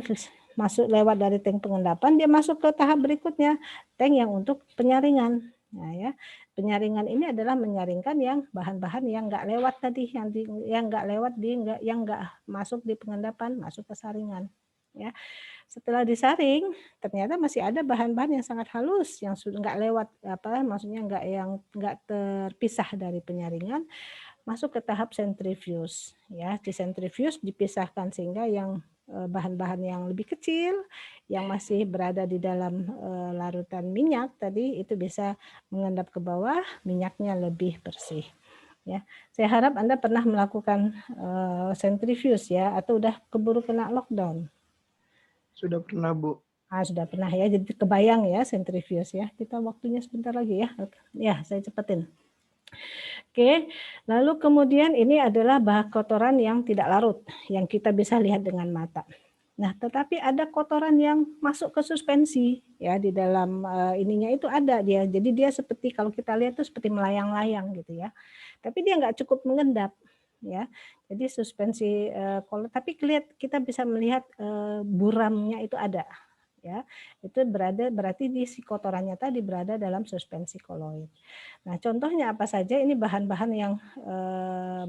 masuk lewat dari tank pengendapan, dia masuk ke tahap berikutnya, tank yang untuk penyaringan. Nah ya, penyaringan ini adalah menyaringkan yang bahan-bahan yang enggak lewat tadi, yang enggak lewat yang enggak masuk di pengendapan, masuk ke saringan. Ya. Setelah disaring, ternyata masih ada bahan-bahan yang sangat halus yang sudah enggak lewat maksudnya enggak terpisah dari penyaringan, masuk ke tahap sentrifuge ya. Di sentrifuge dipisahkan sehingga yang bahan-bahan yang lebih kecil yang masih berada di dalam larutan minyak tadi itu bisa mengendap ke bawah, minyaknya lebih bersih ya. Saya harap Anda pernah melakukan sentrifuge ya, atau udah keburu kena lockdown. Sudah pernah, Bu. Sudah pernah ya, jadi kebayang ya sentrifuge ya. Kita waktunya sebentar lagi ya. Ya, saya cepetin. Oke, lalu kemudian ini adalah bahan kotoran yang tidak larut, yang kita bisa lihat dengan mata. Nah, tetapi ada kotoran yang masuk ke suspensi ya, di dalam ininya itu ada dia. Jadi dia seperti kalau kita lihat itu seperti melayang-layang gitu ya. Tapi dia nggak cukup mengendap ya. Jadi suspensi tapi kita bisa melihat buramnya itu ada. Ya, itu berarti di si kotorannya tadi berada dalam suspensi koloid. Nah, contohnya apa saja? Ini bahan-bahan yang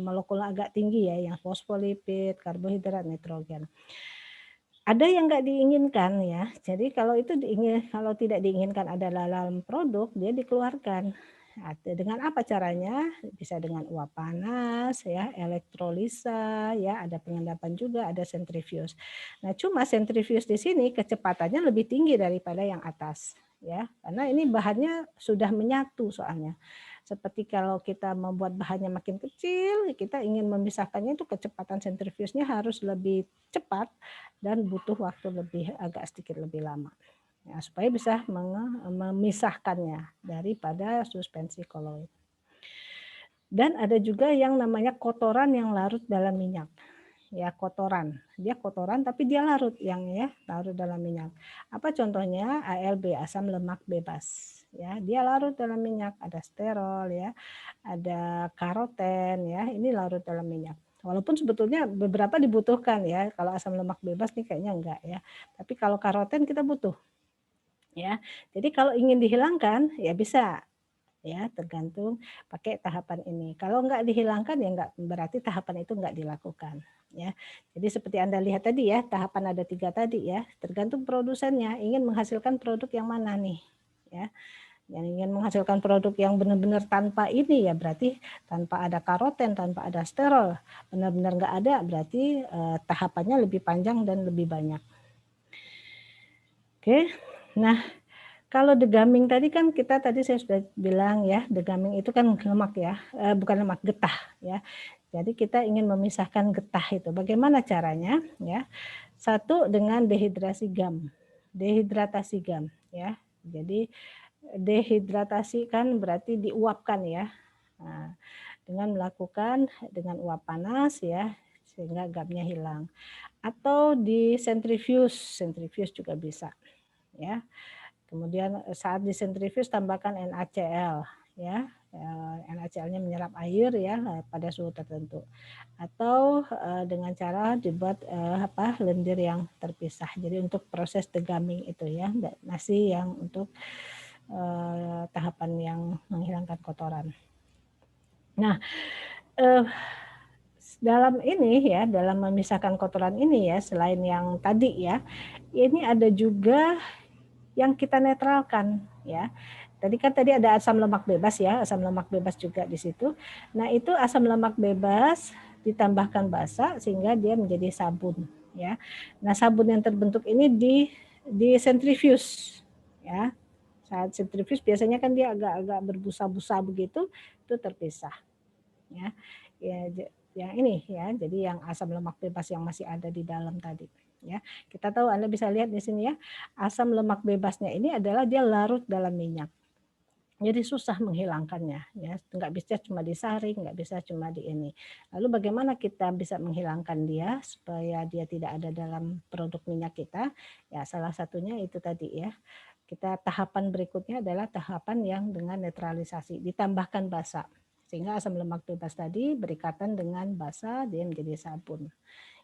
molekul agak tinggi ya, yang fosfolipid, karbohidrat, nitrogen. Ada yang nggak diinginkan ya. Jadi kalau tidak diinginkan ada dalam produk, dia dikeluarkan. Nah, dengan apa caranya? Bisa dengan uap panas, ya, elektrolisa, ya, ada pengendapan juga, ada sentrifuge. Nah, cuma sentrifuge di sini kecepatannya lebih tinggi daripada yang atas, ya, karena ini bahannya sudah menyatu soalnya. Seperti kalau kita membuat bahannya makin kecil, kita ingin memisahkannya itu kecepatan sentrifugenya harus lebih cepat dan butuh waktu agak sedikit lebih lama. Ya, supaya bisa memisahkannya daripada suspensi koloid. Dan ada juga yang namanya kotoran yang larut dalam minyak. Ya, kotoran. Dia kotoran tapi dia larut larut dalam minyak. Apa contohnya? ALB, asam lemak bebas. ya, dia larut dalam minyak, ada sterol ya, ada karoten ya, ini larut dalam minyak. Walaupun sebetulnya beberapa dibutuhkan ya, kalau asam lemak bebas nih kayaknya enggak ya. Tapi kalau karoten kita butuh. Ya. Jadi kalau ingin dihilangkan ya bisa ya, tergantung pakai tahapan ini. Kalau enggak dihilangkan ya enggak berarti tahapan itu enggak dilakukan ya. Jadi seperti Anda lihat tadi ya, tahapan ada 3 tadi ya, tergantung produsennya ingin menghasilkan produk yang mana nih ya. Yang ingin menghasilkan produk yang benar-benar tanpa ini ya berarti tanpa ada karoten, tanpa ada sterol, benar-benar enggak ada berarti tahapannya lebih panjang dan lebih banyak. Oke. Nah, kalau degaming tadi kan tadi saya sudah bilang ya, degaming itu kan lemak ya, bukan lemak, getah ya. Jadi kita ingin memisahkan getah itu. Bagaimana caranya ya? Satu dengan dehidratasi GAM ya. Jadi dehidratasi kan berarti diuapkan ya. Nah, dengan melakukan dengan uap panas ya sehingga GAM-nya hilang. Atau di sentrifuge juga bisa ya. Kemudian saat disentrifuge tambahkan NaCl ya. NaCl-nya menyerap air ya pada suhu tertentu. Atau dengan cara dibuat lendir yang terpisah. Jadi untuk proses degaming itu ya, masih yang untuk tahapan yang menghilangkan kotoran. Nah, dalam ini ya, dalam memisahkan kotoran ini ya, selain yang tadi ya, ini ada juga yang kita netralkan ya. Tadi ada asam lemak bebas ya, asam lemak bebas juga di situ. Nah, itu asam lemak bebas ditambahkan basa sehingga dia menjadi sabun ya. Nah, sabun yang terbentuk ini di sentrifuge ya. Saat sentrifuge biasanya kan dia agak-agak berbusa-busa begitu, itu terpisah ya. Yang ini ya, jadi yang asam lemak bebas yang masih ada di dalam tadi ya. Kita tahu, Anda bisa lihat di sini ya, asam lemak bebasnya ini adalah dia larut dalam minyak. Jadi susah menghilangkannya ya, nggak bisa cuma disaring, nggak bisa cuma di ini. Lalu bagaimana kita bisa menghilangkan dia supaya dia tidak ada dalam produk minyak kita? Ya salah satunya itu tadi ya. Tahapan berikutnya adalah tahapan yang dengan netralisasi, ditambahkan basa. Sehingga asam lemak bebas tadi berikatan dengan basa, dia menjadi sabun.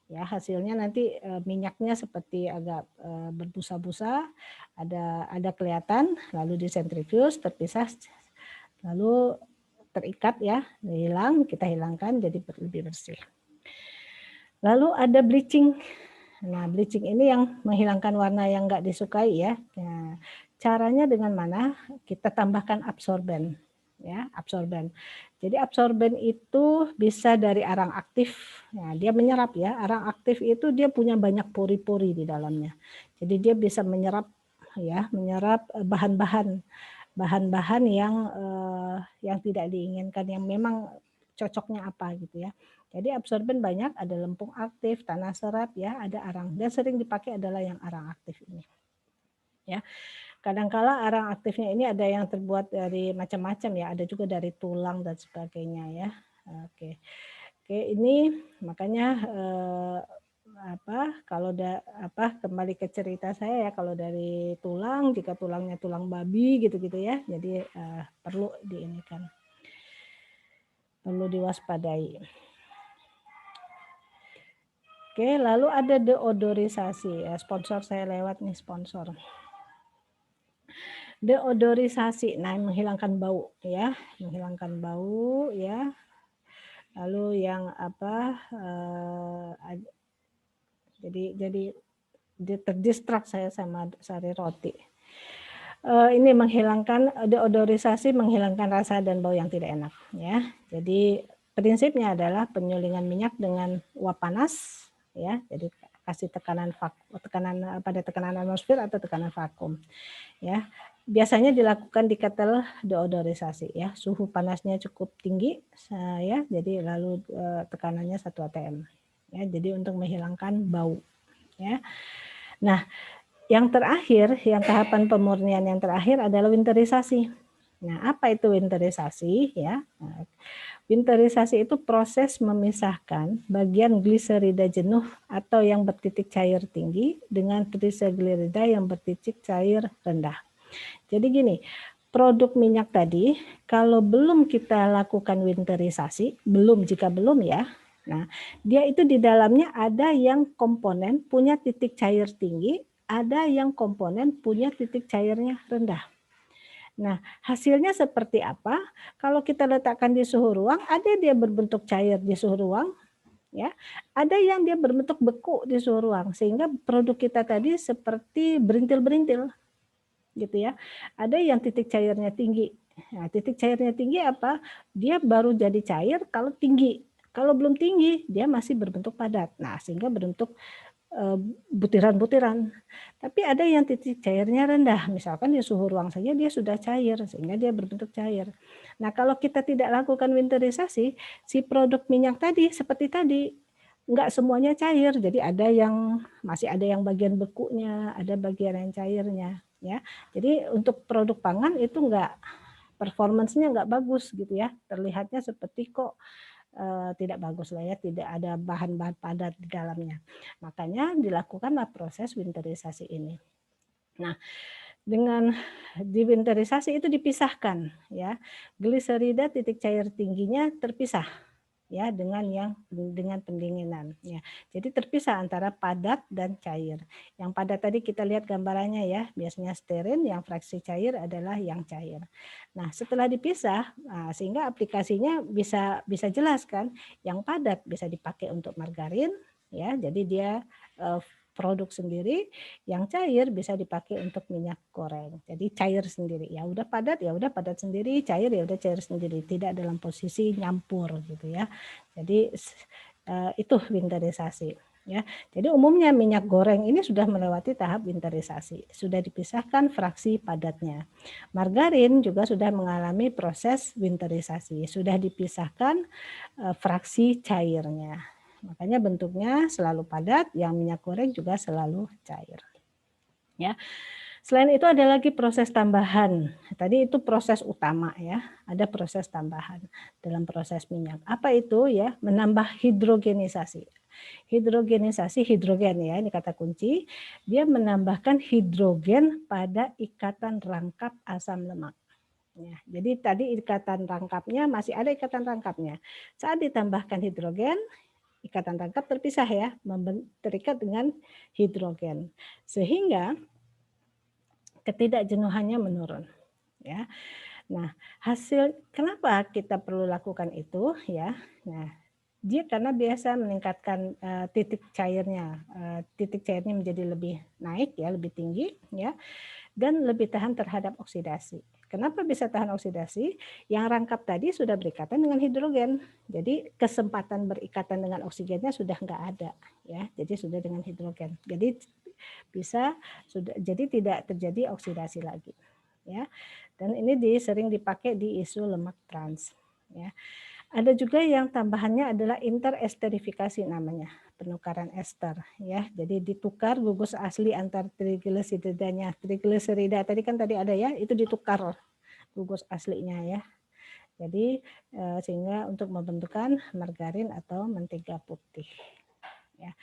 Ya, hasilnya nanti minyaknya seperti agak berbusa-busa, ada kelihatan, lalu disentrifuge, terpisah, lalu terikat ya, hilang, kita hilangkan jadi lebih bersih. Lalu ada bleaching. Nah, bleaching ini yang menghilangkan warna yang enggak disukai ya. Nah, caranya dengan mana? Kita tambahkan absorben ya, absorben. Jadi absorben itu bisa dari arang aktif. Nah, dia menyerap ya. Arang aktif itu dia punya banyak pori-pori di dalamnya. Jadi dia bisa menyerap ya, menyerap bahan-bahan yang tidak diinginkan, yang memang cocoknya apa gitu ya. Jadi absorben banyak, ada lempung aktif, tanah serap ya, ada arang. Dan sering dipakai adalah yang arang aktif ini. Ya. Kadangkala arang aktifnya ini ada yang terbuat dari macam-macam ya, ada juga dari tulang dan sebagainya ya. Oke, ini makanya kalau kembali ke cerita saya ya, kalau dari tulang, jika tulangnya tulang babi gitu-gitu ya, jadi perlu diinikan, perlu diwaspadai. Oke, lalu ada deodorisasi ya, sponsor saya lewat nih, sponsor. Deodorisasi, nah menghilangkan bau ya, menghilangkan bau ya. Lalu yang jadi terdistrak saya sama sari roti. Ini menghilangkan deodorisasi, menghilangkan rasa dan bau yang tidak enak ya. Jadi prinsipnya adalah penyulingan minyak dengan uap panas ya. Jadi kasih tekanan pada tekanan atmosfer atau tekanan vakum ya. Biasanya dilakukan di ketel deodorisasi ya. Suhu panasnya cukup tinggi ya. Jadi lalu tekanannya 1 atm ya. Jadi untuk menghilangkan bau ya. Nah, yang terakhir, yang tahapan pemurnian yang terakhir adalah winterisasi. Nah, apa itu winterisasi ya? Nah, winterisasi itu proses memisahkan bagian gliserida jenuh atau yang bertitik cair tinggi dengan triseglirida yang bertitik cair rendah. Jadi gini, produk minyak tadi, kalau belum kita lakukan winterisasi, jika belum ya, nah dia itu di dalamnya ada yang komponen punya titik cair tinggi, ada yang komponen punya titik cairnya rendah. Nah, hasilnya seperti apa? Kalau kita letakkan di suhu ruang, ada dia berbentuk cair di suhu ruang, ya. Ada yang dia berbentuk beku di suhu ruang, sehingga produk kita tadi seperti berintil-berintil, gitu ya. Ada yang titik cairnya tinggi. Nah, titik cairnya tinggi apa? Dia baru jadi cair kalau tinggi. Kalau belum tinggi, dia masih berbentuk padat. Nah, sehingga berbentuk butiran-butiran. Tapi ada yang titik cairnya rendah, misalkan di suhu ruang saja dia sudah cair, sehingga dia berbentuk cair. Nah, kalau kita tidak lakukan winterisasi, si produk minyak tadi seperti tadi, enggak semuanya cair, jadi masih ada yang bagian bekunya, ada bagian yang cairnya, ya. Jadi untuk produk pangan itu enggak, performance-nya enggak bagus gitu ya, terlihatnya seperti kok tidak bagus lah ya, tidak ada bahan-bahan padat di dalamnya. Makanya dilakukanlah proses winterisasi ini. Nah, dengan diwinterisasi itu dipisahkan ya. Gliserida titik cair tingginya terpisah ya dengan pendinginan ya. Jadi terpisah antara padat dan cair. Yang padat tadi kita lihat gambarannya ya, biasanya stearin, yang fraksi cair adalah yang cair. Nah, setelah dipisah, sehingga aplikasinya bisa jelas kan, yang padat bisa dipakai untuk margarin ya, jadi dia produk sendiri, yang cair bisa dipakai untuk minyak goreng. Jadi cair sendiri. Ya udah padat sendiri, cair ya udah cair sendiri, tidak dalam posisi nyampur gitu ya. Jadi itu winterisasi ya. Jadi umumnya minyak goreng ini sudah melewati tahap winterisasi, sudah dipisahkan fraksi padatnya. Margarin juga sudah mengalami proses winterisasi, sudah dipisahkan fraksi cairnya. Makanya bentuknya selalu padat, yang minyak goreng juga selalu cair. Ya. Selain itu ada lagi proses tambahan. Tadi itu proses utama ya, ada proses tambahan dalam proses minyak. Apa itu ya? Menambah hidrogenisasi. Hidrogenisasi, hidrogen ya, ini kata kunci. Dia menambahkan hidrogen pada ikatan rangkap asam lemak. Ya, jadi tadi ikatan rangkapnya masih ada ikatan rangkapnya. Saat ditambahkan hidrogen, ikatan rangkap terpisah ya, terikat dengan hidrogen, sehingga ketidakjenuhannya menurun. Ya, nah hasil kenapa kita perlu lakukan itu ya? Nah, dia karena biasa meningkatkan titik cairnya menjadi lebih naik ya, lebih tinggi ya, dan lebih tahan terhadap oksidasi. Kenapa bisa tahan oksidasi? Yang rangkap tadi sudah berikatan dengan hidrogen. Jadi kesempatan berikatan dengan oksigennya sudah enggak ada ya. Jadi sudah dengan hidrogen. Jadi jadi tidak terjadi oksidasi lagi ya. Dan ini sering dipakai di isu lemak trans ya. Ada juga yang tambahannya adalah interesterifikasi namanya, penukaran ester ya. Jadi ditukar gugus asli antar trigliseridanya. Trigliserida tadi kan tadi ada ya, itu ditukar gugus aslinya ya. Jadi sehingga untuk membentukkan margarin atau mentega putih. Ya.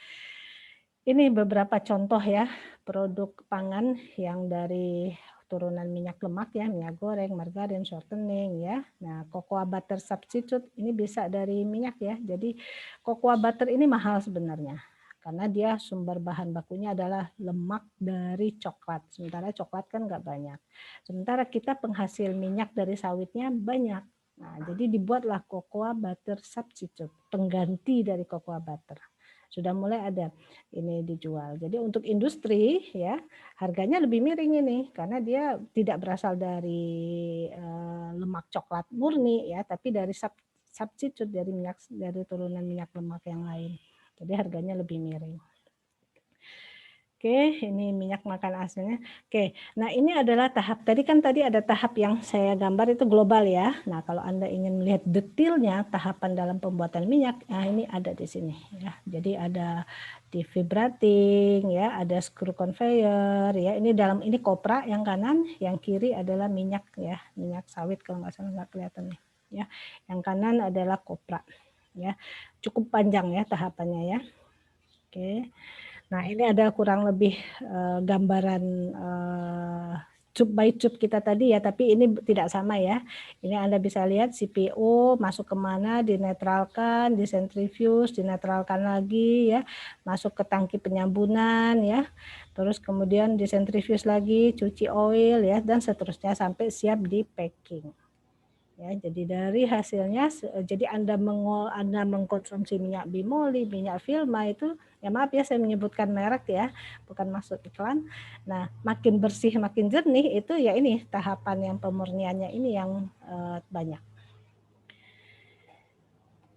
Ini beberapa contoh ya produk pangan yang dari turunan minyak lemak ya, minyak goreng, margarin, shortening ya. Nah, cocoa butter substitute ini bisa dari minyak ya. Jadi cocoa butter ini mahal sebenarnya karena dia sumber bahan bakunya adalah lemak dari coklat. Sementara coklat kan nggak banyak. Sementara kita penghasil minyak dari sawitnya banyak. Nah, jadi dibuatlah cocoa butter substitute, pengganti dari cocoa butter. Sudah mulai ada ini dijual. Jadi untuk industri ya harganya lebih miring ini karena dia tidak berasal dari lemak coklat murni ya, tapi dari substitute dari turunan minyak lemak yang lain. Jadi harganya lebih miring. Oke, ini minyak makan aslinya. Oke, nah ini adalah tahap, tadi ada tahap yang saya gambar itu global ya. Nah kalau Anda ingin melihat detailnya tahapan dalam pembuatan minyak, nah ini ada di sini ya. Jadi ada defibrating ya, ada screw conveyor ya. Ini kopra yang kanan, yang kiri adalah minyak ya, minyak sawit kalau nggak salah, nggak kelihatan nih ya. Yang kanan adalah kopra ya. Cukup panjang ya tahapannya ya. Oke. Nah ini ada kurang lebih gambaran tube by tube kita tadi ya, tapi ini tidak sama ya. Ini Anda bisa lihat CPO masuk kemana, dinetralkan, disentrifuse, dinetralkan lagi ya, masuk ke tangki penyambunan ya, terus kemudian disentrifuse lagi, cuci oil ya, dan seterusnya sampai siap di packing. Ya, jadi dari hasilnya, jadi Anda mengkonsumsi minyak bimoli, minyak Vilma itu, ya maaf ya saya menyebutkan merek ya, bukan maksud iklan. Nah, makin bersih, makin jernih itu ya ini tahapan yang pemurniannya ini yang banyak.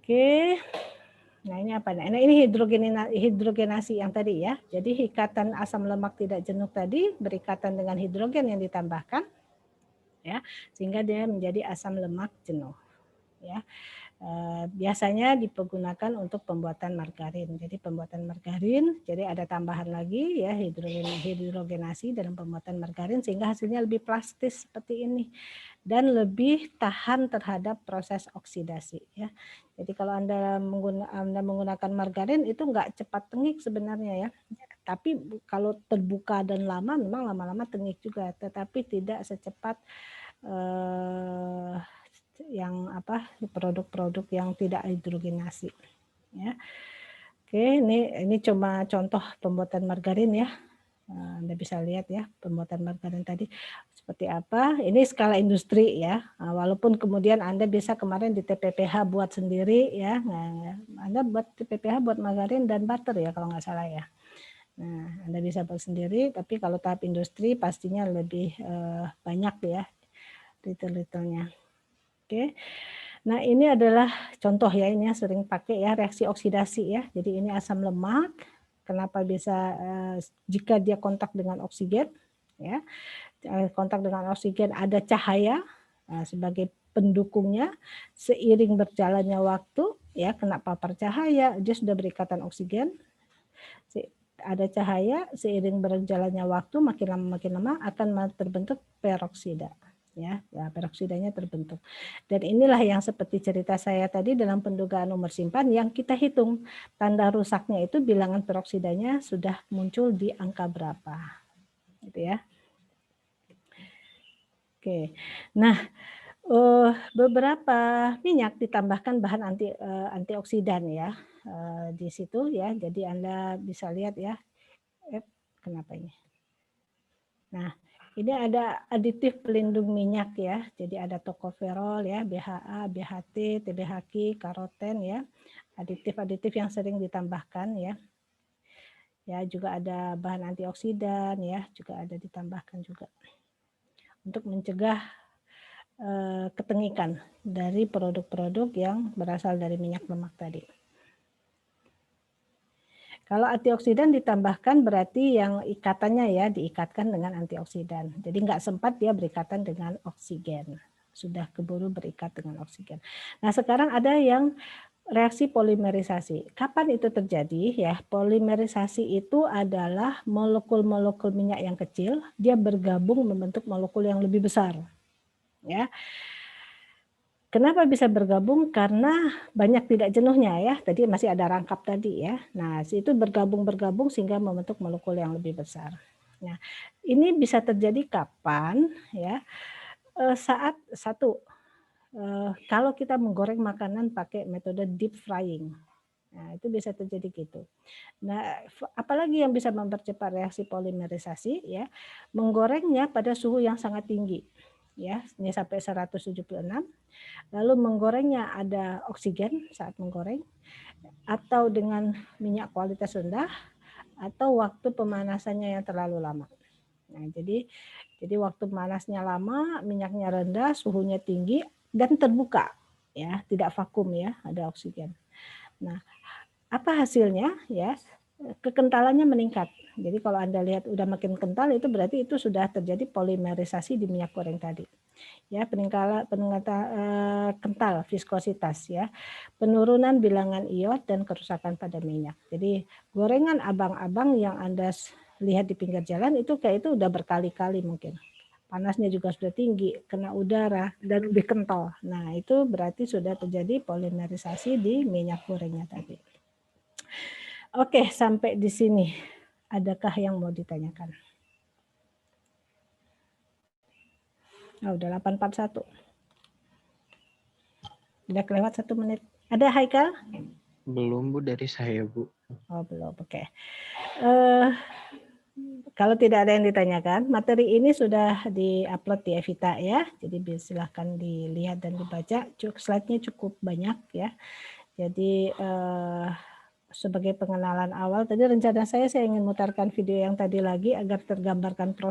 Oke, nah ini apa? Nah ini hidrogenasi yang tadi ya. Jadi ikatan asam lemak tidak jenuh tadi berikatan dengan hidrogen yang ditambahkan. Ya, sehingga dia menjadi asam lemak jenuh. Ya, biasanya dipergunakan untuk pembuatan margarin. Jadi pembuatan margarin, jadi ada tambahan lagi ya hidrogenasi dalam pembuatan margarin sehingga hasilnya lebih plastis seperti ini dan lebih tahan terhadap proses oksidasi. Ya, jadi kalau Anda menggunakan margarin itu nggak cepat tengik sebenarnya ya. Tapi kalau terbuka dan lama memang lama-lama tengik juga, tetapi tidak secepat yang produk-produk yang tidak hidrogenasi ya. Oke, ini cuma contoh pembuatan margarin ya. Anda bisa lihat ya pembuatan margarin tadi seperti apa. Ini skala industri ya. Walaupun kemudian Anda bisa kemarin di TPPH buat sendiri ya. Nah, Anda buat TPPH buat margarin dan butter ya kalau nggak salah ya. Nah, Anda bisa buat sendiri, tapi kalau tahap industri pastinya lebih banyak ya detail-detailnya. Oke. Nah, ini adalah contoh ya, ini sering pakai ya reaksi oksidasi ya. Jadi ini asam lemak. Kenapa bisa jika dia kontak dengan oksigen ya. Kontak dengan oksigen ada cahaya sebagai pendukungnya, seiring berjalannya waktu ya kena papar cahaya, dia sudah berikatan oksigen. Ada cahaya, seiring berjalannya waktu makin lama akan terbentuk peroksida. Ya, peroksidanya terbentuk. Dan inilah yang seperti cerita saya tadi dalam pendugaan umur simpan yang kita hitung tanda rusaknya itu bilangan peroksidanya sudah muncul di angka berapa. Gitu ya. Oke. Nah, beberapa minyak ditambahkan bahan antioksidan ya di situ ya. Jadi Anda bisa lihat ya. Kenapa ini? Nah, ini ada aditif pelindung minyak ya. Jadi ada tokoferol ya, BHA, BHT, TBHQ, karoten ya. Aditif-aditif yang sering ditambahkan ya. Ya, juga ada bahan antioksidan ya, juga ada ditambahkan juga. Untuk mencegah ketengikan dari produk-produk yang berasal dari minyak lemak tadi. Kalau antioksidan ditambahkan berarti yang ikatannya ya diikatkan dengan antioksidan. Jadi nggak sempat dia berikatan dengan oksigen. Sudah keburu berikat dengan oksigen. Nah sekarang ada yang reaksi polimerisasi. Kapan itu terjadi? Ya, polimerisasi itu adalah molekul-molekul minyak yang kecil, dia bergabung membentuk molekul yang lebih besar. Ya. Kenapa bisa bergabung? Karena banyak tidak jenuhnya ya. Tadi masih ada rangkap tadi ya. Nah, itu bergabung sehingga membentuk molekul yang lebih besar. Nah, ini bisa terjadi kapan ya? Saat kalau kita menggoreng makanan pakai metode deep frying. Nah, itu bisa terjadi gitu. Nah, apalagi yang bisa mempercepat reaksi polimerisasi ya? Menggorengnya pada suhu yang sangat tinggi. Ya, ini sampai 176. Lalu menggorengnya ada oksigen saat menggoreng, atau dengan minyak kualitas rendah, atau waktu pemanasannya yang terlalu lama. Nah, jadi waktu panasnya lama, minyaknya rendah, suhunya tinggi, dan terbuka, ya, tidak vakum ya, ada oksigen. Nah, apa hasilnya? Ya, kekentalannya meningkat. Jadi kalau Anda lihat udah makin kental itu berarti itu sudah terjadi polimerisasi di minyak goreng tadi. Ya, peningkatan kental viskositas ya. Penurunan bilangan iot dan kerusakan pada minyak. Jadi gorengan abang-abang yang Anda lihat di pinggir jalan itu kayak itu udah berkali-kali mungkin. Panasnya juga sudah tinggi, kena udara dan lebih kental. Nah, itu berarti sudah terjadi polimerisasi di minyak gorengnya tadi. Oke, sampai di sini. Adakah yang mau ditanyakan? Oh, udah 8:41. Udah kelewat 1 menit. Ada Haikal? Belum Bu dari saya Bu. Oh, belum. Oke. Kalau tidak ada yang ditanyakan, materi ini sudah di-upload di Evita ya. Jadi silahkan dilihat dan dibaca. Slide-nya cukup banyak ya. Jadi sebagai pengenalan awal, tadi rencana saya ingin mutarkan video yang tadi lagi agar tergambarkan proses